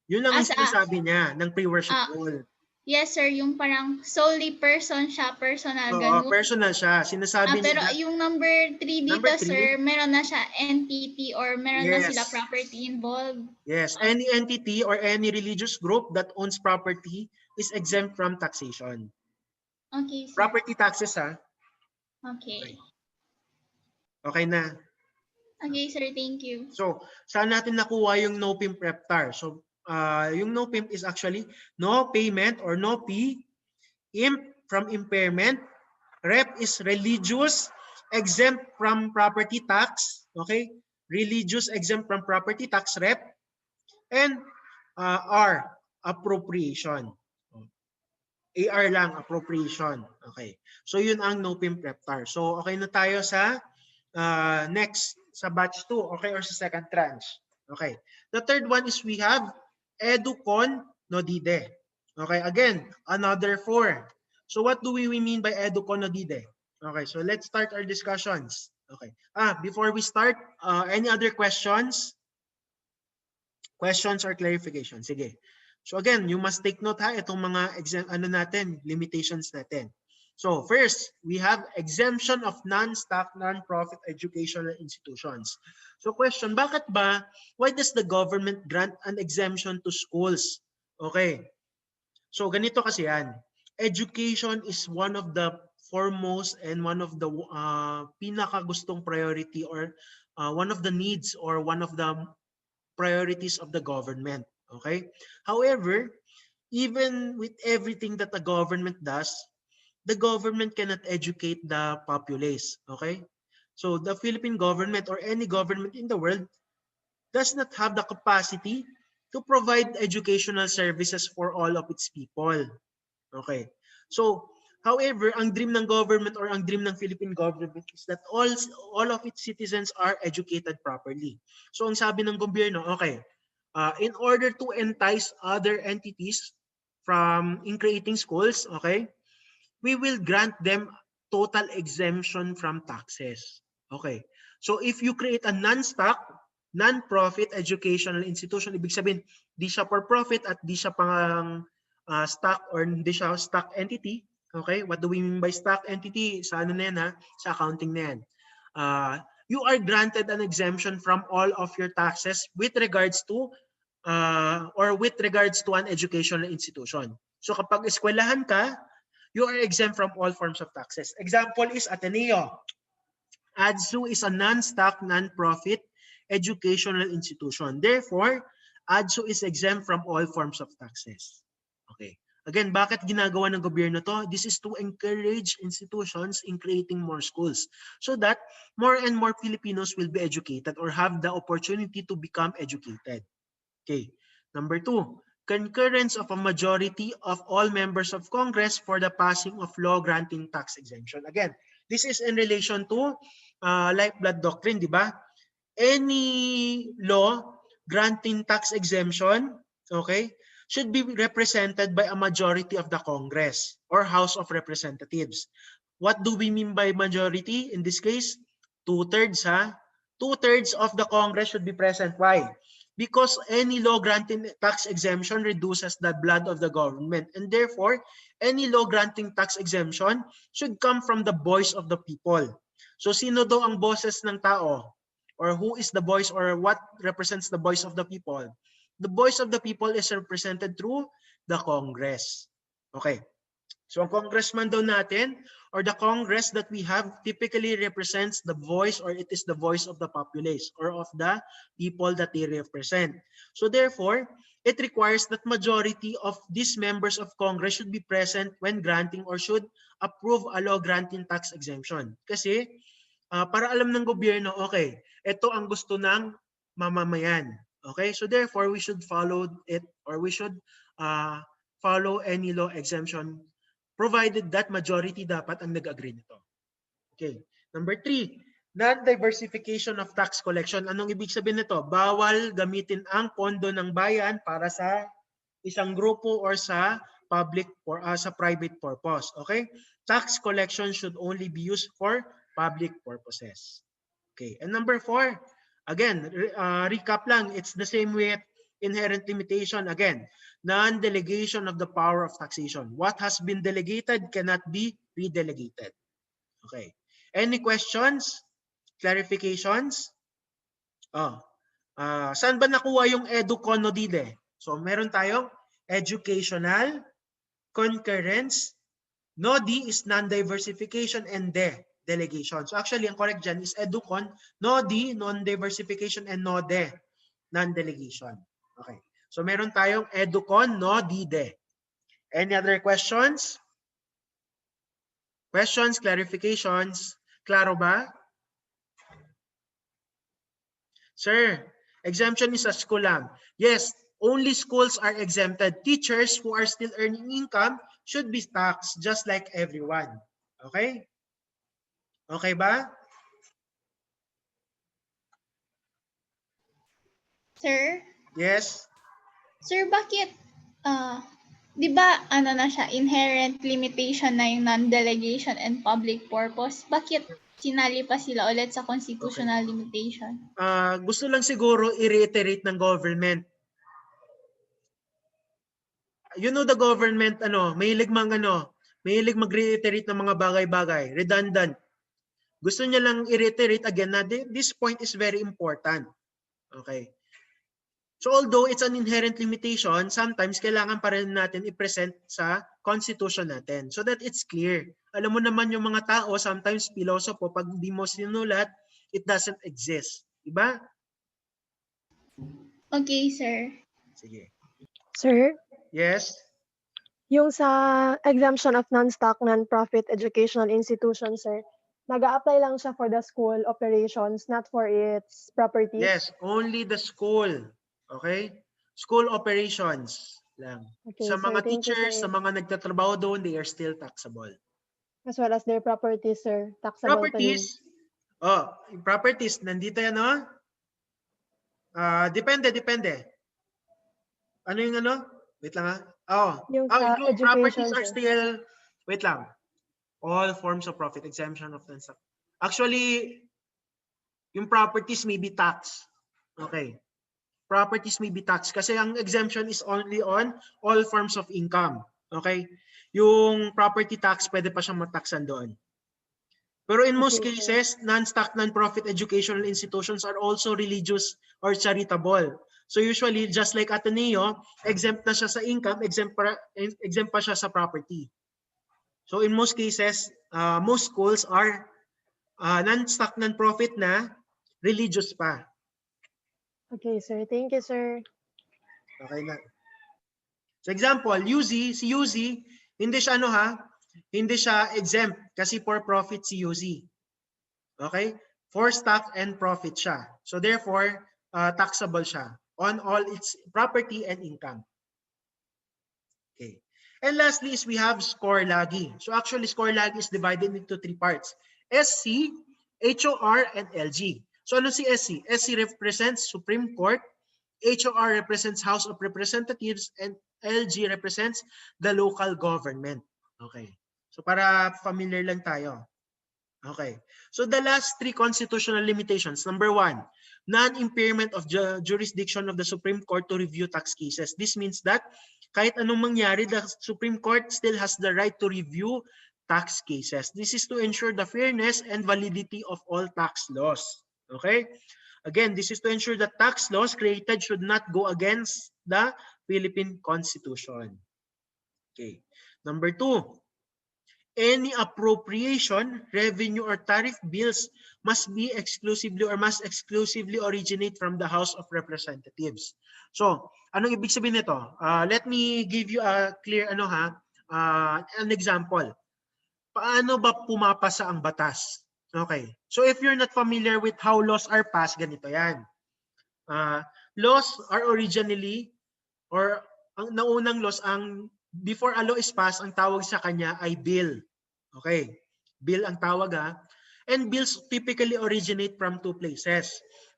Yun lang yung sinasabi niya ng free worship rule. Yes, sir. Yung parang solely person siya, personal, Oo, ganun. personal siya. Sinasabi Pero niya. yung number 3 dito, Number 3? sir, meron na siya entity or meron na Yes. sila property involved. Yes, any entity or any religious group that owns property is exempt from taxation. Okay, sir. Property taxes, ha? Okay. Okay na. Okay, sir. Thank you. So, saan natin nakuha yung no pimp reptar? So, yung no pimp is actually no payment or no fee, imp from impairment, rep is religious, exempt from property tax, okay? Religious exempt from property tax, rep, and R, appropriation. AR lang, appropriation. Okay. So, yun ang no pimp reptar. So, okay na tayo sa next, sa batch 2, okay, or sa second tranche. Okay. The third one is we have Educon Nodide. Okay, again, another 4. So what do we mean by Educon Nodide? Okay, so let's start our discussions. Okay. Before we start, any other questions? Questions or clarification? Sige. So again, you must take note, ha, itong mga limitations natin. So first, we have exemption of non-stock, non-profit educational institutions. So question, bakit ba, why does the government grant an exemption to schools? Okay. So ganito kasi yan. Education is one of the foremost and one of the pinakagustong priority or one of the needs or one of the priorities of the government. Okay. However, even with everything that the government does, the government cannot educate the populace. Okay. So the Philippine government or any government in the world does not have the capacity to provide educational services for all of its people. Okay. So, however, ang dream ng government or ang dream ng Philippine government is that all of its citizens are educated properly. So, ang sabi ng gobyerno, okay, in order to entice other entities in creating schools, okay, we will grant them total exemption from taxes. Okay. So if you create a non-stock, non-profit educational institution, ibig sabihin, di siya for profit at di siya pang stock or di siya stock entity. Okay. What do we mean by stock entity? Sa ano na yan, ha? Sa accounting na yan. You are granted an exemption from all of your taxes with regards to an educational institution. So kapag eskwelahan ka, you are exempt from all forms of taxes. Example is Ateneo. ADSU is a non-stock, non-profit educational institution. Therefore, ADSU is exempt from all forms of taxes. Okay. Again, bakit ginagawa ng gobyerno to? This is to encourage institutions in creating more schools so that more and more Filipinos will be educated or have the opportunity to become educated. Okay. Number 2, concurrence of a majority of all members of Congress for the passing of law granting tax exemption. Again, this is in relation to lifeblood doctrine, di ba? Any law granting tax exemption, okay, should be represented by a majority of the Congress or House of Representatives. What do we mean by majority? In this case, 2/3, ha? 2/3 of the Congress should be present. Why? Because any law granting tax exemption reduces the blood of the government, and therefore, any law granting tax exemption should come from the voice of the people. So sino daw ang boses ng tao? Or who is the voice, or what represents the voice of the people? The voice of the people is represented through the Congress. Okay. So ang congressman daw natin, or the Congress that we have, typically represents the voice, or it is the voice of the populace or of the people that they represent. So therefore, it requires that majority of these members of Congress should be present when granting or should approve a law granting tax exemption. Kasi para alam ng gobyerno, okay, ito ang gusto ng mamamayan. Okay, so therefore we should follow it, or we should follow any law exemption provided that majority dapat ang nag-agree nito. Okay, number 3, non-diversification of tax collection. Anong ibig sabihin nito? Bawal gamitin ang pondo ng bayan para sa isang grupo or sa public or sa private purpose. Okay, tax collection should only be used for public purposes. Okay, and number 4, again, recap lang, it's the same with inherent limitation. Again, non-delegation of the power of taxation. What has been delegated cannot be redelegated. Okay. Any questions? Clarifications? Saan ba nakuha yung educon nodide? So, meron tayong educational, concurrence, NODI is non-diversification, and delegation. So actually, ang correct dyan is educon, NODI, non-diversification, and NODE, non-delegation. Okay. So meron tayong educon, NODI, DE. Any other questions? Questions, clarifications? Klaro ba? Sir, exemption is a school lang. Yes, only schools are exempted. Teachers who are still earning income should be taxed just like everyone. Okay? Okay ba? Sir? Yes? Sir, bakit, di ba, na siya, inherent limitation na yung non-delegation and public purpose? Bakit sinali pa sila ulit sa constitutional limitation? Gusto lang siguro i-reiterate ng government. You know the government, mahilig mag-reiterate ng mga bagay-bagay, redundant. Gusto niya lang i-reiterate again na this point is very important. Okay. So although it's an inherent limitation, sometimes kailangan pa rin natin i-present sa constitution natin so that it's clear. Alam mo naman yung mga tao, sometimes philosopher, pag hindi mo sinulat, it doesn't exist. Diba? Okay, sir. Sige. Sir, Yes? yung sa exemption of non-stock, non-profit educational institutions, sir, nag-a-apply lang siya for the school operations, not for its properties? Yes, only the school. Okay? School operations lang. Okay, Sa sir. mga Thank you, teachers, sir. sa mga nagtatrabaho doon, they are still taxable. As well as their properties, sir. Taxable pa din. Properties, yung properties, nandito yan, no? Depende. Ano yung ano? Wait lang, ha? Yung sa Yung properties education, are sir. still, wait lang. All forms of profit, exemption of non-stock. Actually, yung properties may be taxed. Okay. Properties may be taxed kasi ang exemption is only on all forms of income. Okay? Yung property tax, pwede pa siyang mataksan doon. Pero in most Okay, cases, non-stock, non-profit educational institutions are also religious or charitable. So usually, just like Ateneo, exempt na siya sa income, exempt pa siya sa property. So in most cases, most schools are non-stock, non-profit na religious pa. Okay, sir. Thank you, sir. Okay na. So example, UZ, si UZ, hindi siya ano ha, hindi siya exempt kasi for profit si UZ. Okay? For stock and profit siya. So therefore, taxable siya on all its property and income. Okay. And lastly is we have score lagi. So actually score lagi is divided into 3 parts. SC, HOR, and LG. So ano si SC? SC represents Supreme Court, HOR represents House of Representatives, and LG represents the local government. Okay. So para familiar lang tayo. Okay. So the last 3 constitutional limitations. Number 1, non-impairment of jurisdiction of the Supreme Court to review tax cases. This means that kahit anong mangyari, the Supreme Court still has the right to review tax cases. This is to ensure the fairness and validity of all tax laws. Okay? Again, this is to ensure that tax laws created should not go against the Philippine Constitution. Okay. Number 2, any appropriation, revenue, or tariff bills must exclusively originate from the House of Representatives. So, anong ibig sabihin nito? Let me give you a clear an example. Paano ba pumapasa ang batas? Okay. So, if you're not familiar with how laws are passed, ganito yan. Laws are originally, or ang naunang laws, before a law is passed, ang tawag sa kanya ay bill. Okay. Bill ang tawag ha. And bills typically originate from 2 places.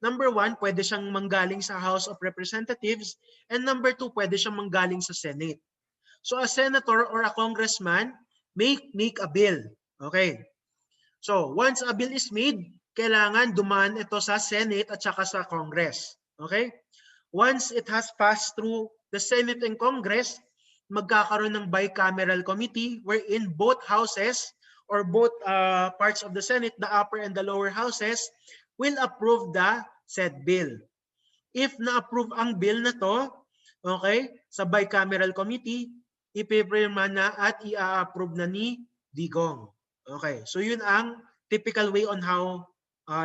Number 1, pwede siyang manggaling sa House of Representatives. And number 2, pwede siyang manggaling sa Senate. So a senator or a congressman may make a bill. Okay. So once a bill is made, kailangan dumaan ito sa Senate at saka sa Congress. Okay. Once it has passed through the Senate and Congress, magkakaroon ng bicameral committee wherein both houses or both parts of the Senate, the upper and the lower houses, will approve the said bill. If na-approve ang bill na to, okay, sa bicameral committee, ipipirma na at i-approve na ni Digong. Okay, so yun ang typical way on how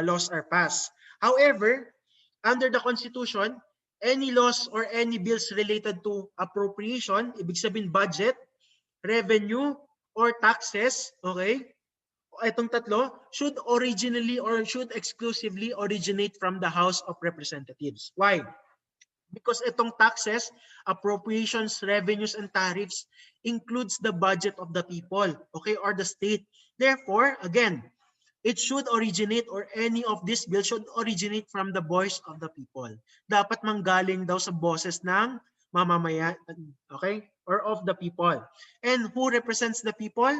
laws are passed. However, under the Constitution, any laws or any bills related to appropriation, ibig sabihin budget, revenue, or taxes, okay, itong tatlo, should originally or should exclusively originate from the House of Representatives. Why? Because itong taxes, appropriations, revenues, and tariffs includes the budget of the people, okay, or the state. Therefore, again, it should originate, or any of this bill should originate from the voice of the people. Dapat manggaling daw sa boses ng mamamayan, okay? Or of the people. And who represents the people?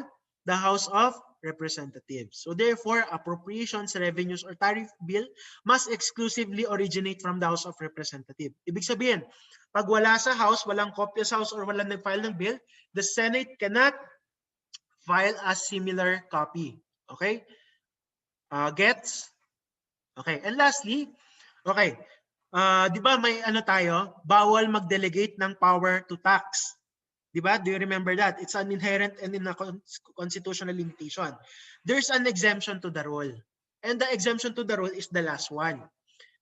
The House of Representatives. So therefore, appropriations, revenues, or tariff bill must exclusively originate from the House of Representatives. Ibig sabihin, pag wala sa House, walang kopya sa House, or walang nag-file ng bill, the Senate cannot file a similar copy. Okay? Gets? Okay. And lastly, okay, di ba may ano tayo, bawal mag-delegate ng power to tax. Di ba? Do you remember that? It's an inherent and in a constitutional limitation. There's an exemption to the rule. And the exemption to the rule is the last one.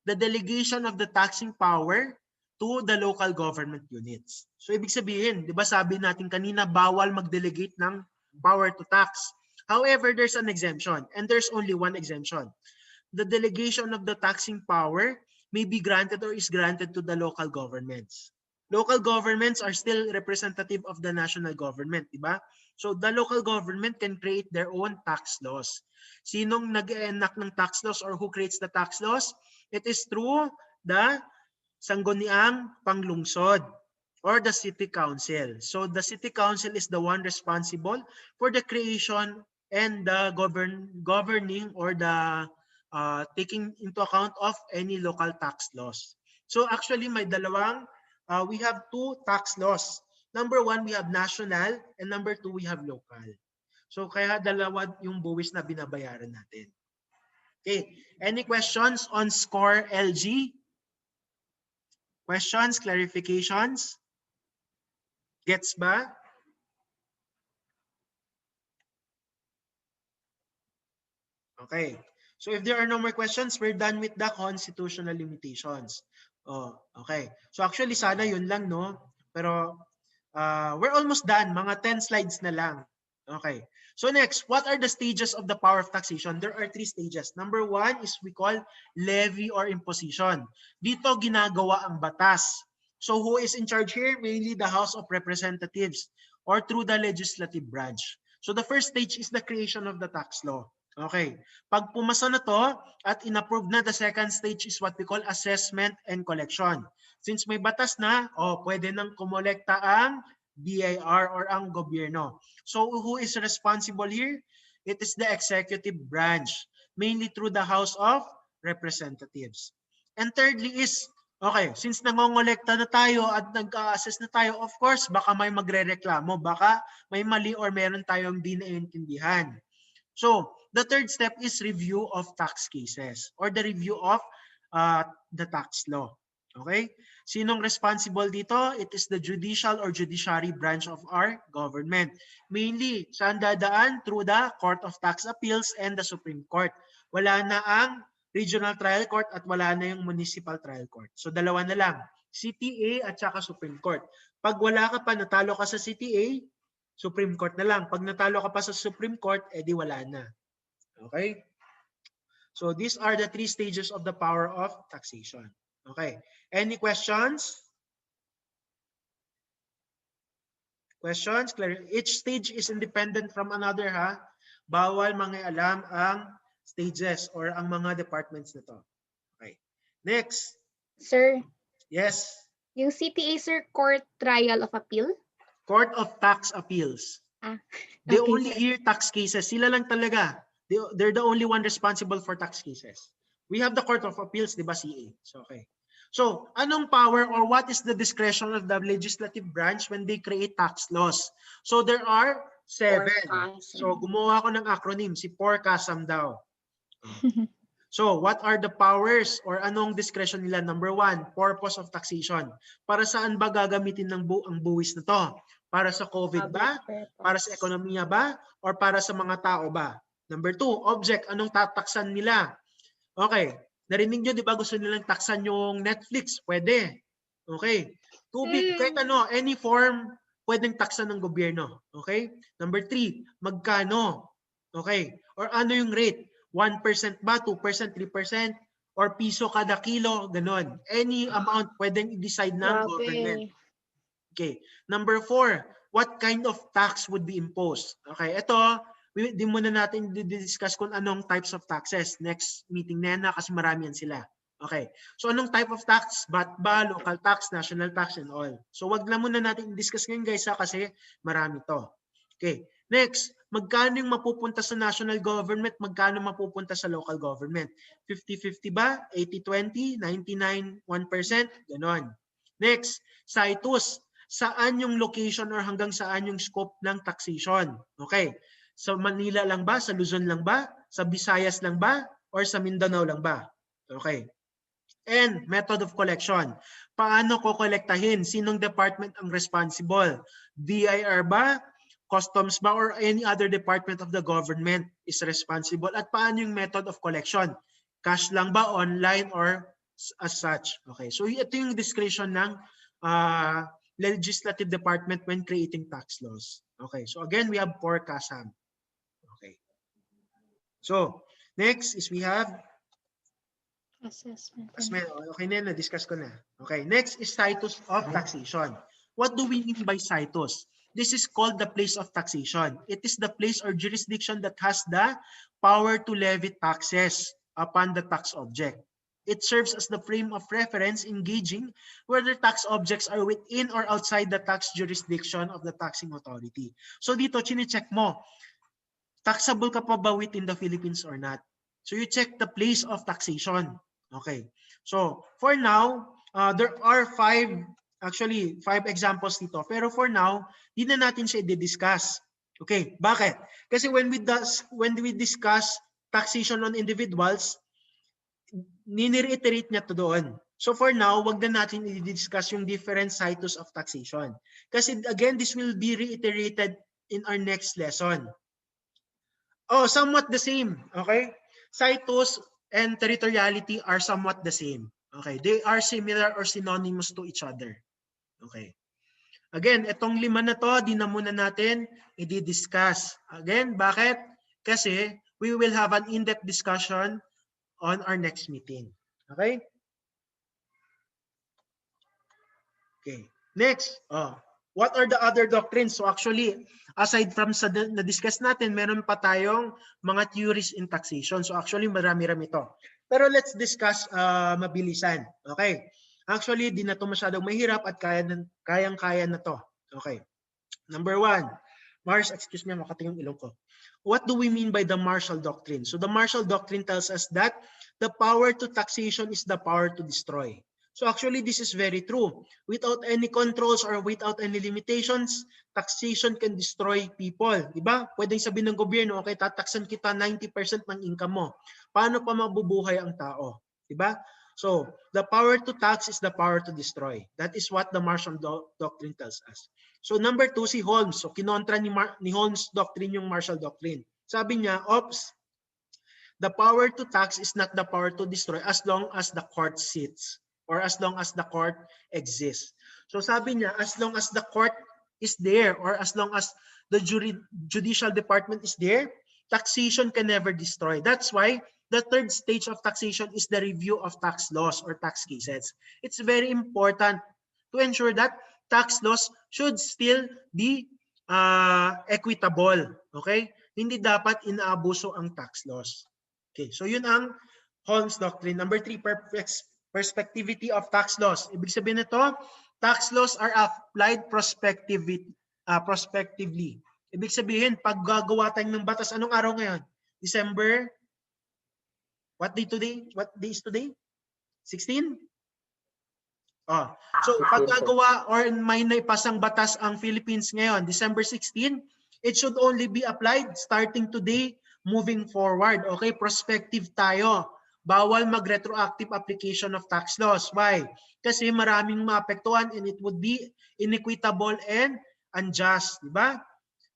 The delegation of the taxing power to the local government units. So ibig sabihin, di ba sabi natin kanina, bawal mag-delegate ng power to tax. However, there's an exemption, and there's only one exemption. The delegation of the taxing power may be granted or is granted to the local governments. Local governments are still representative of the national government, di ba? So the local government can create their own tax laws. Sinong nag-enact ng tax laws or who creates the tax laws? It is through the sangguniang panglungsod, or the city council. So the city council is the one responsible for the creation and the governing or the taking into account of any local tax laws. So actually may dalawang, we have 2 tax laws. Number 1, we have national, and number 2, we have local. So kaya dalawa yung buwis na binabayaran natin. Okay, any questions on score LG? Questions, clarifications? Gets ba? Okay. So if there are no more questions, we're done with the constitutional limitations. Oh, okay. So actually sana yun lang, no? Pero We're almost done. Mga 10 slides na lang. Okay. So next, what are the stages of the power of taxation? There are 3 stages. Number 1 is we call levy or imposition. Dito ginagawa ang batas. So who is in charge here? Mainly the House of Representatives or through the legislative branch. So the first stage is the creation of the tax law. Okay. Pag pumasa na to at inapprove na, the second stage is what we call assessment and collection. Since may batas na, pwede nang kumolekta ang BIR or ang gobyerno. So who is responsible here? It is the executive branch, mainly through the House of Representatives. And thirdly is, okay, since nangongolekta na tayo at nag-assess na tayo, of course, baka may magre-reklamo, baka may mali or meron tayong di naiintindihan. So the third step is review of tax cases or the review of the tax law. Okay? Sinong responsible dito? It is the judicial or judiciary branch of our government. Mainly, saan dadaan? Through the Court of Tax Appeals and the Supreme Court. Wala na ang Regional Trial Court at wala na yung Municipal Trial Court. So dalawa na lang, CTA at saka Supreme Court. Pag wala ka pa, natalo ka sa CTA, Supreme Court na lang. Pag natalo ka pa sa Supreme Court, edi wala na. Okay? So these are the 3 stages of the power of taxation. Okay. Any questions? Questions? Each stage is independent from another, ha? Bawal mangialam ang stages or ang mga departments nito. Okay. Next. Sir, Yes. yung CTA, sir, Court Trial of Appeal? Court of Tax Appeals. They Okay, only sir. hear tax cases. Sila lang talaga. They're the only one responsible for tax cases. We have the Court of Appeals, di ba, CA? So, okay. So, anong power or what is the discretion of the legislative branch when they create tax laws? So, there are 7. So, gumawa ko ng acronym, si PORCASM daw. So, what are the powers or anong discretion nila? Number 1, purpose of taxation. Para saan ba gagamitin ng ang buwis na to? Para sa COVID ba? Para sa ekonomiya ba? Or para sa mga tao ba? Number 2, object. Anong tataksan nila? Okay. Narinig nyo, di ba gusto nilang taksan yung Netflix? Pwede. Okay. Tubig, kahit ano, any form, pwedeng taksan ng gobyerno. Okay. Number 3, magkano? Okay. Or ano yung rate? 1% ba? 2%? 3%? Or piso kada kilo? Ganon. Any amount pwedeng i-decide ng government. Okay. Number 4, what kind of tax would be imposed? Okay. Ito, di muna natin discuss kung anong types of taxes. Next meeting na yan na kasi marami yan sila. Okay. So anong type of tax? VAT ba? Local tax, national tax, and all. So wag na muna natin discuss ngayon guys ha, kasi marami to. Okay. Next, magkano yung mapupunta sa national government? Magkano mapupunta sa local government? 50-50 ba? 80-20? 99-1%? Ganon. Next, situs. Saan yung location or hanggang saan yung scope ng taxation? Okay. Sa Manila lang ba? Sa Luzon lang ba? Sa Visayas lang ba? Or sa Mindanao lang ba? Okay. And method of collection. Paano ko kolektahin? Sinong department ang responsible? BIR ba? Customs ba? Or any other department of the government is responsible? At paano yung method of collection? Cash lang ba? Online or as such? Okay. So ito yung discretion ng legislative department when creating tax laws. Okay. So again, we have PORCASM. Okay. So, next is we have Assessment. okay na, na-discuss ko na. Okay, next is situs of taxation. What do we mean by situs? This is called the place of taxation. It is the place or jurisdiction that has the power to levy taxes upon the tax object. It serves as the frame of reference engaging whether tax objects are within or outside the tax jurisdiction of the taxing authority. So dito, chine-check mo, taxable ka pa ba within the Philippines or not? So you check the place of taxation. Okay. So for now, there are 5 examples dito. Pero for now, di na natin siya i-discuss. Okay. Bakit? Kasi when we discuss taxation on individuals, nini-reiterate niya to doon. So for now, wag na natin i-discuss yung different situs of taxation. Kasi again, this will be reiterated in our next lesson. Oh, somewhat the same. Okay? Situs and territoriality are somewhat the same. Okay? They are similar or synonymous to each other. Okay? Again, itong 5 na to, di na muna natin i-discuss. Again, bakit? Kasi we will have an in-depth discussion on our next meeting. Okay? Okay. Next, what are the other doctrines? So actually, aside from sa na-discuss natin, meron pa tayong mga theories in taxation. So actually, marami-rami to. Pero let's discuss mabilisan. Okay. Actually, di na to masyadong mahirap at kayang-kaya na to. Okay. Number 1, excuse me, makating yung ilong ko. What do we mean by the Marshall Doctrine? So the Marshall Doctrine tells us that the power to taxation is the power to destroy. So actually, this is very true. Without any controls or without any limitations, taxation can destroy people. Diba? Pwedeng sabihin ng gobyerno, okay, tataksan kita 90% ng income mo. Paano pa mabubuhay ang tao? Diba? So, the power to tax is the power to destroy. That is what the Marshall Doctrine tells us. So, number 2, si Holmes. So, kinontra ni Holmes Doctrine yung Marshall Doctrine. Sabi niya, the power to tax is not the power to destroy as long as the court sits or as long as the court exists. So, sabi niya, as long as the court is there or as long as the judicial department is there, taxation can never destroy. That's why the third stage of taxation is the review of tax laws or tax cases. It's very important to ensure that tax laws should still be equitable. Okay? Hindi dapat inaabuso ang tax laws. Okay, so yun ang Holmes Doctrine. Number 3, perspectivity of tax laws. Ibig sabihin nito, tax laws are applied prospectively. Ibig sabihin, pag gagawa tayo ng batas, anong araw ngayon? December? What day today? What day is today? 16? So pag gagawa or may naipasang batas ang Philippines ngayon, December 16, it should only be applied starting today, moving forward. Okay, prospective tayo. Bawal mag-retroactive application of tax laws. Why? Kasi maraming maapektuhan and it would be inequitable and unjust. Diba?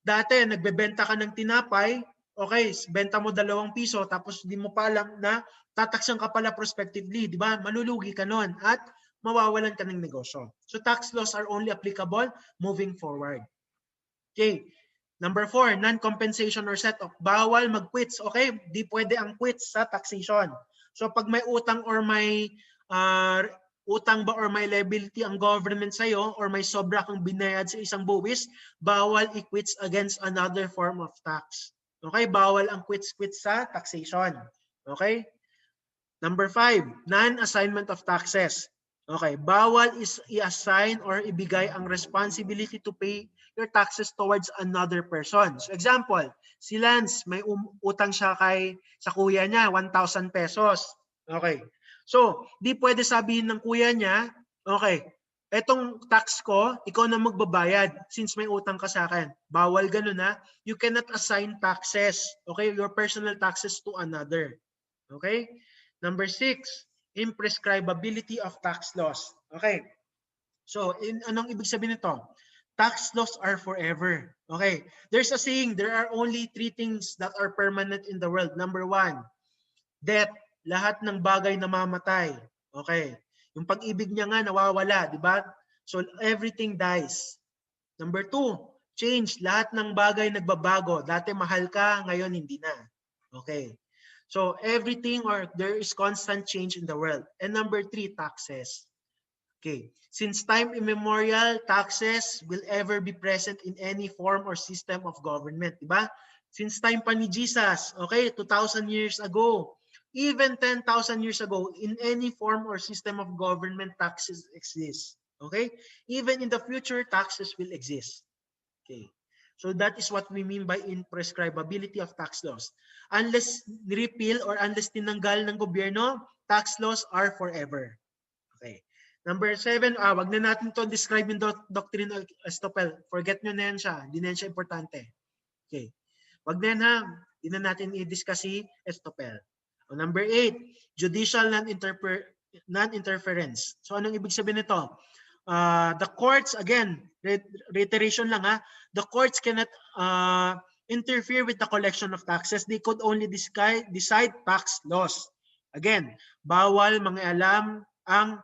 Dati, nagbebenta ka ng tinapay, okay, benta mo 2 piso, tapos di mo pa alam na tataksan ka pala prospectively. Diba? Malulugi ka nun at mawawalan ka ng negosyo. So tax laws are only applicable moving forward. Okay. Number 4, non-compensation or set-off. Bawal mag-quits. Okay? Di pwede ang quits sa taxation. So pag may utang or may utang ba or may liability ang government sa'yo or may sobra kang binayad sa isang buwis, bawal i-quits against another form of tax. Okay? Bawal ang quits-quits sa taxation. Okay? Number 5, non-assignment of taxes. Okay, bawal is i-assign or ibigay ang responsibility to pay your taxes towards another person. So example, si Lance, may utang siya sa kuya niya, 1,000 pesos. Okay. So, di pwede sabihin ng kuya niya, okay, etong tax ko, ikaw na magbabayad since may utang ka sa akin. Bawal ganun ha. You cannot assign taxes, okay, your personal taxes to another. Okay? Number 6, imprescribability of tax laws. Okay. So, anong ibig sabihin nito? Tax laws are forever. Okay. There's a saying, there are only 3 things that are permanent in the world. Number 1, death. Lahat ng bagay na mamatay. Okay. Yung pag-ibig niya nga nawawala, di ba? So, everything dies. Number 2, change. Lahat ng bagay nagbabago. Dati mahal ka, ngayon hindi na. Okay. So everything or there is constant change in the world. And number 3, taxes. Okay. Since time immemorial, taxes will ever be present in any form or system of government. Diba? Since time pa ni Jesus, okay, 2,000 years ago, even 10,000 years ago, in any form or system of government, taxes exist. Okay? Even in the future, taxes will exist. Okay. So that is what we mean by imprescribability of tax laws. Unless repeal or unless tinanggal ng gobyerno, tax laws are forever. Okay. Number 7, wag na natin to describe yung doctrine of estoppel. Forget nyo na yan siya. Hindi na yan siya importante. Okay. Wag na yan ha. Hindi na natin i-discuss si estoppel. Number 8, judicial non-interference. So anong ibig sabihin nito? The courts, again, reiteration lang ha, the courts cannot interfere with the collection of taxes. They could only decide tax laws. Again, bawal mangialam ang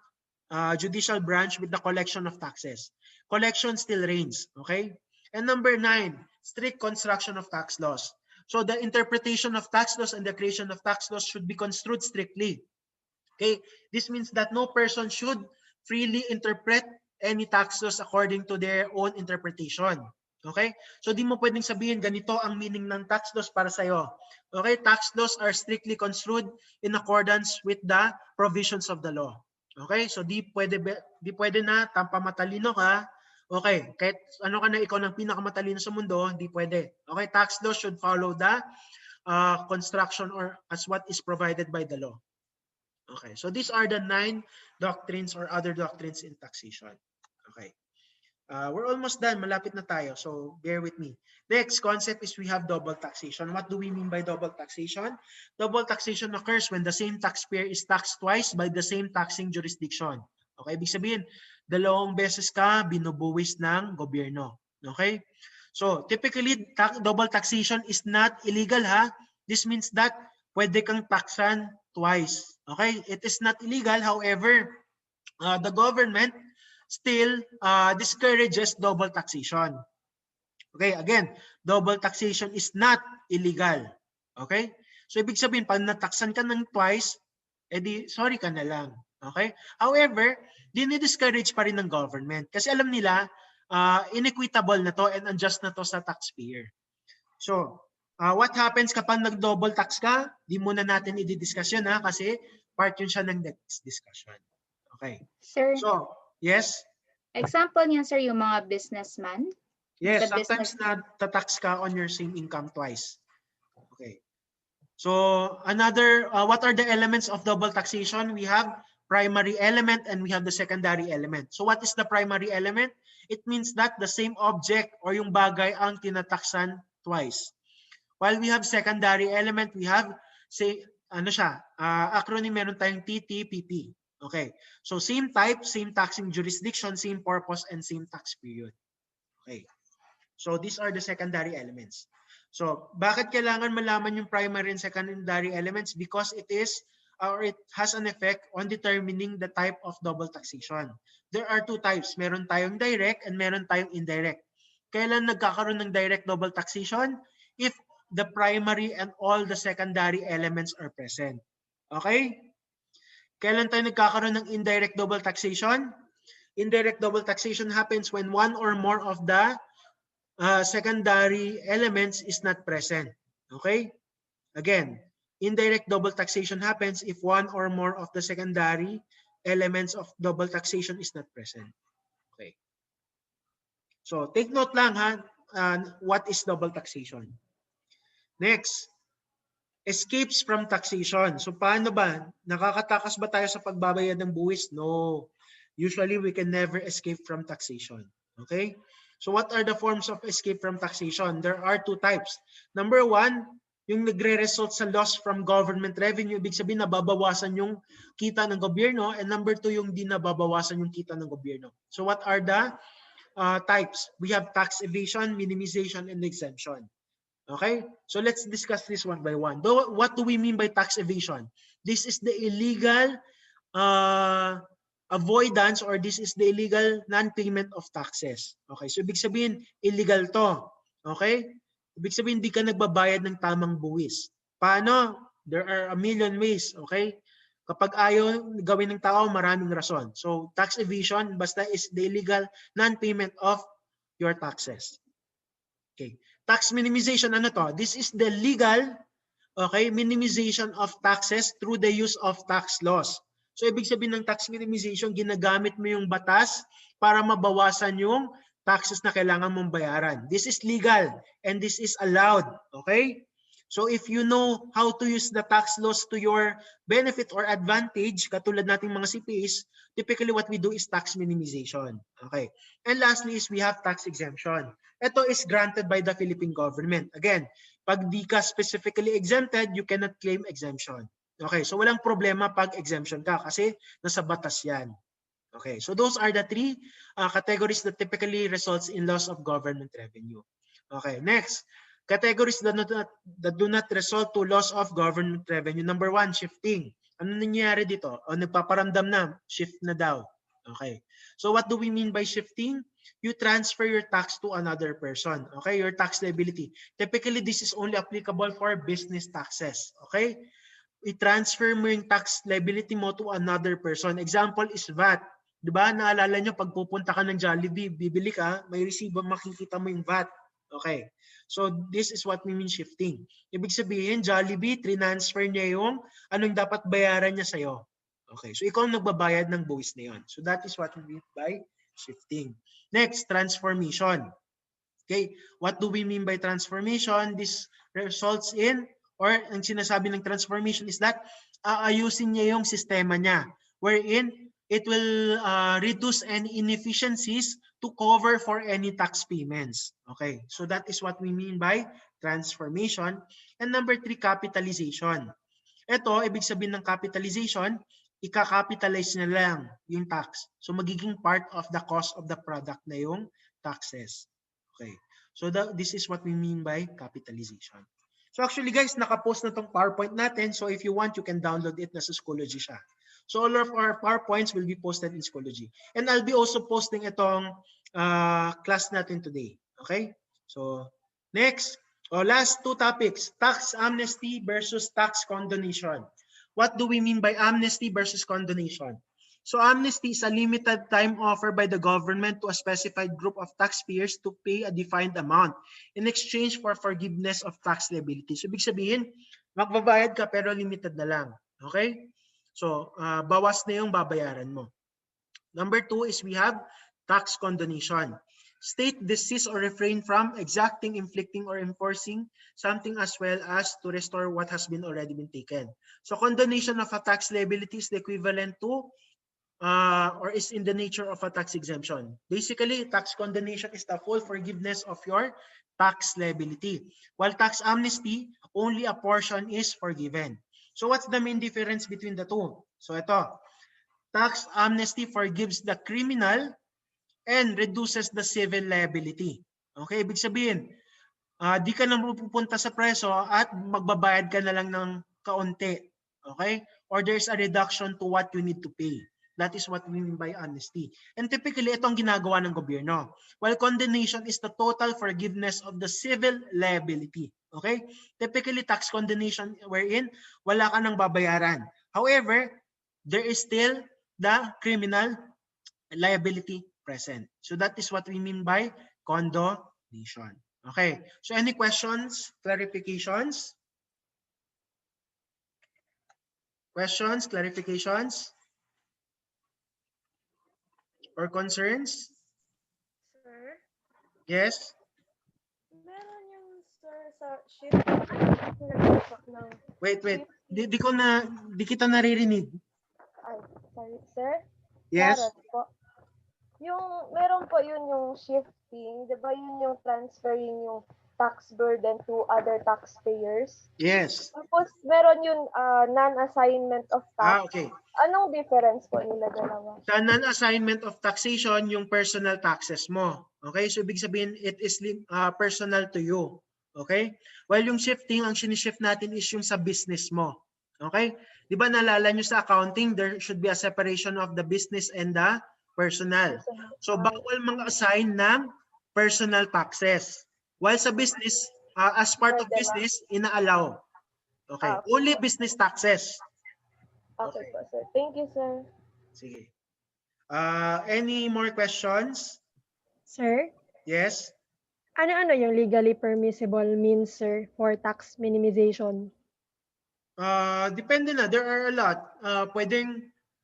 judicial branch with the collection of taxes. collection still reigns. Okay? And number 9, strict construction of tax laws. So the interpretation of tax laws and the creation of tax laws should be construed strictly. Okay? This means that no person should freely interpret any tax laws according to their own interpretation. Okay? So di mo pwedeng sabihin ganito ang meaning ng tax laws para sa'yo. Okay? Tax laws are strictly construed in accordance with the provisions of the law. Okay? So di pwede na tampa matalino ka. Okay, kahit ano ka na ikaw ng pinakamatalino sa mundo, hindi pwede. Okay, tax law should follow the construction or as what is provided by the law. Okay, so these are the 9 doctrines or other doctrines in taxation. Okay, we're almost done. Malapit na tayo, so bear with me. Next concept is we have double taxation. What do we mean by double taxation? Double taxation occurs when the same taxpayer is taxed twice by the same taxing jurisdiction. Okay, ibig sabihin, dalawang beses ka binubuwis ng gobyerno. Okay? So, typically, double taxation is not illegal, ha? This means that pwede kang taxan twice. Okay? It is not illegal. However, the government still discourages double taxation. Okay? Again, double taxation is not illegal. Okay? So, ibig sabihin, pag nataksan ka ng twice, edi sorry ka na lang. Okay? However, dinidiscourage pa rin ng government kasi alam nila inequitable na to and unjust na to sa taxpayer. So, what happens kapag nag-double tax ka? Di muna natin i-discuss yun, ha, kasi part yun siya ng next discussion. Okay. Sir, So, yes? example niyan, sir, yung mga businessman. Yes, The sometimes na-tax ka on your same income twice. Okay. So, another, what are the elements of double taxation? We have primary element and we have the secondary element. So what is the primary element? It means that the same object or yung bagay ang tinataksan twice. While we have secondary element, we have say ano siya, acronym meron tayong TTPP. Okay. So same type, same taxing jurisdiction, same purpose and same tax period. Okay. So these are the secondary elements. So bakit kailangan malaman yung primary and secondary elements? Because it is or it has an effect on determining the type of double taxation. There are 2 types. Meron tayong direct and meron tayong indirect. Kailan nagkakaroon ng direct double taxation? If the primary and all the secondary elements are present. Okay? Kailan tayo nagkakaroon ng indirect double taxation? Indirect double taxation happens when one or more of the secondary elements is not present. Okay? Again, indirect double taxation happens if one or more of the secondary elements of double taxation is not present. Okay. So take note lang, ha, what is double taxation. Next, escapes from taxation. So paano ba? Nakakatakas ba tayo sa pagbabayad ng buwis? No. Usually we can never escape from taxation. Okay? So what are the forms of escape from taxation? There are 2 types. Number 1, yung nagre-result sa loss from government revenue, ibig sabihin nababawasan yung kita ng gobyerno, and number 2 yung di nababawasan yung kita ng gobyerno. So what are the types? We have tax evasion, minimization, and exemption. Okay? So let's discuss this one by one. What do we mean by tax evasion? This is the illegal avoidance or this is the illegal non-payment of taxes. Okay? So ibig sabihin, illegal to. Okay? Ibig sabihin, hindi ka nagbabayad ng tamang buwis. Paano? There are a million ways, okay? Kapag ayaw gawin ng tao, maraming rason. So, tax evasion, basta is the illegal non-payment of your taxes. Okay. Tax minimization, ano to? This is the legal, okay, minimization of taxes through the use of tax laws. So, ibig sabihin ng tax minimization, ginagamit mo yung batas para mabawasan yung taxes na kailangan mong bayaran. This is legal and this is allowed. Okay? So if you know how to use the tax laws to your benefit or advantage, katulad nating mga CPAs, typically what we do is tax minimization. Okay? And lastly is we have tax exemption. Ito is granted by the Philippine government. Again, pag di ka specifically exempted, you cannot claim exemption. Okay? So walang problema pag exemption ka kasi nasa batas yan. Okay, so those are the 3 categories that typically results in loss of government revenue. Okay, next, categories that do not result to loss of government revenue. Number 1, shifting. Ano nangyayari dito? O nagpaparamdam na, shift na daw. Okay, so what do we mean by shifting? you transfer your tax to another person. Okay, your tax liability. Typically, this is only applicable for business taxes. Okay, i-transfer mo yung tax liability mo to another person. Example is VAT. Diba? Naalala nyo, pag pupunta ka ng Jollibee, bibili ka, may resibo, makikita mo yung VAT. Okay. So, this is what we mean shifting. Ibig sabihin, Jollibee, transfer niya yung anong dapat bayaran niya sa'yo. Okay. So, ikaw ang nagbabayad ng buwis na yun. So, that is what we mean by shifting. Next, transformation. Okay. What do we mean by transformation? This results in, or ang sinasabi ng transformation is that aayusin niya yung sistema niya wherein it will reduce any inefficiencies to cover for any tax payments. Okay, so that is what we mean by transformation. And number 3, capitalization. Ito, ibig sabihin ng capitalization, ika-capitalize na lang yung tax. So magiging part of the cost of the product na yung taxes. Okay, so this is what we mean by capitalization. So actually guys, nakapost na tong PowerPoint natin. So if you want, you can download it. Nasa Schoology siya. So all of our PowerPoints will be posted in Schoology. And I'll be also posting itong class natin today. Okay? So next, last 2 topics. Tax amnesty versus tax condonation. What do we mean by amnesty versus condonation? So amnesty is a limited time offer by the government to a specified group of taxpayers to pay a defined amount in exchange for forgiveness of tax liability. So ibig sabihin, magbabayad ka pero limited na lang. Okay? So bawas na yung babayaran mo. Number 2 is we have tax condonation. State desist or refrain from exacting, inflicting, or enforcing something as well as to restore what has been already been taken. So condonation of a tax liability is the equivalent to or is in the nature of a tax exemption. Basically, tax condonation is the full forgiveness of your tax liability, while tax amnesty, only a portion is forgiven. So what's the main difference between the two? So ito, tax amnesty forgives the criminal and reduces the civil liability. Okay, ibig sabihin, di ka na pupunta sa preso at magbabayad ka na lang ng kaunti. Okay? Or there's a reduction to what you need to pay. That is what we mean by amnesty. And typically, ito ang ginagawa ng gobyerno. While condonation is the total forgiveness of the civil liability. Okay? Typically, tax condonation wherein wala ka nang babayaran. However, there is still the criminal liability present. So that is what we mean by condonation. Okay. So any questions, clarifications? Questions, clarifications? Or concerns? Sir, Yes? meron yung sir sa shift ng Wait. Di kita naririnig. ay, sorry, sir. Yes? Meron po. Yung meron po yun yung shifting, 'di ba yun yung transferring yung tax burden to other taxpayers? Yes. Tapos meron yung non-assignment of tax. Okay. Anong difference po nila dalawa? Sa non-assignment of taxation, yung personal taxes mo. Okay? So, ibig sabihin, it is personal to you. Okay? While yung shifting, ang sinishift natin is yung sa business mo. Okay? Di ba naalala nyo sa accounting, there should be a separation of the business and the personal. So, bawal mag-assign ng personal taxes. While sa business, as part of business, ina-allow. Okay? Only business taxes. Okay po, sir. Thank you, sir. Sige. Any more questions? Sir, Yes? ano-ano yung legally permissible means, sir, for tax minimization? Depende na. There are a lot.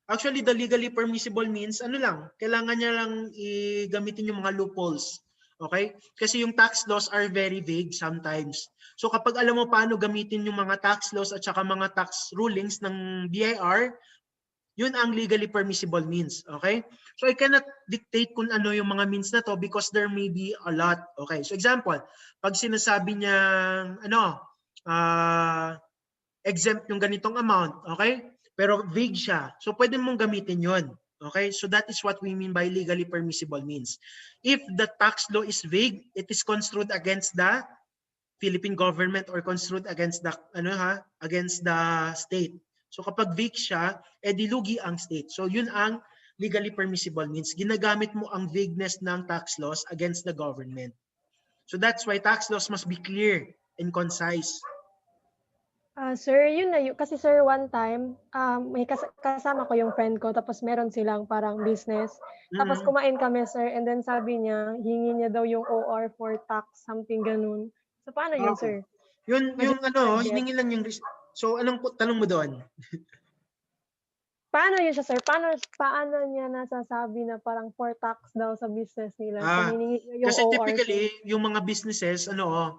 Actually, the legally permissible means, ano lang, kailangan niya lang gamitin yung mga loopholes. Okay? Kasi yung tax laws are very vague sometimes. So kapag alam mo paano gamitin yung mga tax laws at saka mga tax rulings ng BIR, yun ang legally permissible means. Okay? So I cannot dictate kung ano yung mga means na to because there may be a lot. Okay? So example, pag sinasabi niya, exempt yung ganitong amount, okay? Pero vague siya. So pwede mong gamitin yun. Okay? So that is what we mean by legally permissible means. If the tax law is vague, it is construed against the Philippine government or construed against the against the state. So kapag vague siya, dilugi ang state. So yun ang legally permissible means ginagamit mo ang vagueness ng tax laws against the government. So that's why tax laws must be clear and concise. Sir, yun na yun. Kasi sir, one time, may kasama ko yung friend ko, tapos meron silang parang business. Tapos kumain kami, sir, and then sabi niya, hingi niya daw yung OR for tax, something ganun. So, paano yun, Okay. sir? Yung hiningi lang yung so anong tanong mo doon? Paano yun siya, sir? Paano niya nasasabi na parang for tax daw sa business nila? So, hiningi niya yung Kasi OR, typically, sir. yung mga businesses,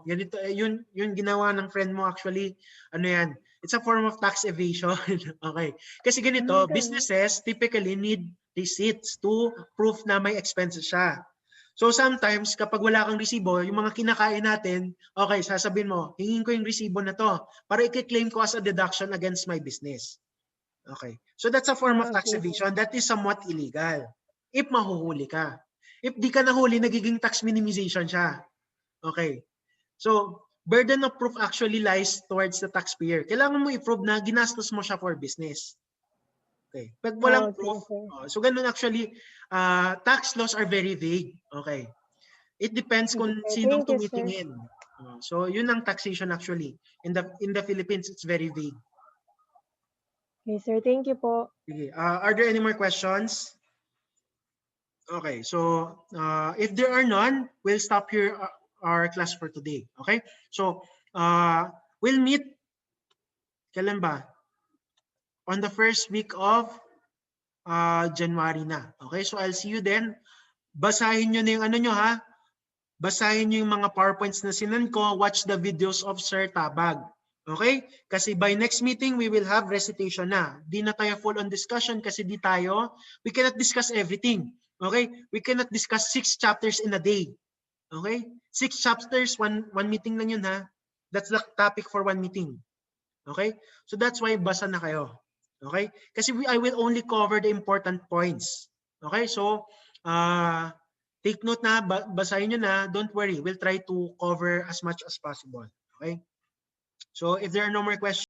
ganito, yun ginawa ng friend mo actually, yan, it's a form of tax evasion. Okay. Kasi ganito, Ganun. businesses typically need receipts to prove na may expenses siya. So sometimes, kapag wala kang resibo, yung mga kinakain natin, okay, sasabihin mo, hingin ko yung resibo na to para i-claim ko as a deduction against my business. Okay. So that's a form of tax Okay. evasion that is somewhat illegal if mahuhuli ka. If di ka nahuli, nagiging tax minimization siya. Okay. So, burden of proof actually lies towards the taxpayer. Kailangan mo i-prove na ginastos mo siya for business. Okay. Pag walang proof, so ganun actually, tax laws are very vague. Okay. It depends kung sinong Thank you, sir. tumitingin. So, yun ang taxation actually. In the Philippines, it's very vague. Okay, sir. Thank you po. Okay. Are there any more questions? Okay, so if there are none, we'll stop here our class for today. Okay, so we'll meet kailan ba? On the first week of January na. Okay, so I'll see you then. Basahin nyo na yung ano nyo ha. Basahin nyo yung mga PowerPoints na sinend ko. Watch the videos of Sir Tabag. Okay? Kasi by next meeting, we will have recitation na. Di na tayo full on discussion kasi we cannot discuss everything. Okay? We cannot discuss 6 chapters in a day. Okay? 6 chapters, one meeting lang yun ha. That's the topic for one meeting. Okay? So that's why basa na kayo. Okay? Kasi I will only cover the important points. Okay? So, take note na, basahin nyo na, don't worry. We'll try to cover as much as possible. Okay? So if there are no more questions,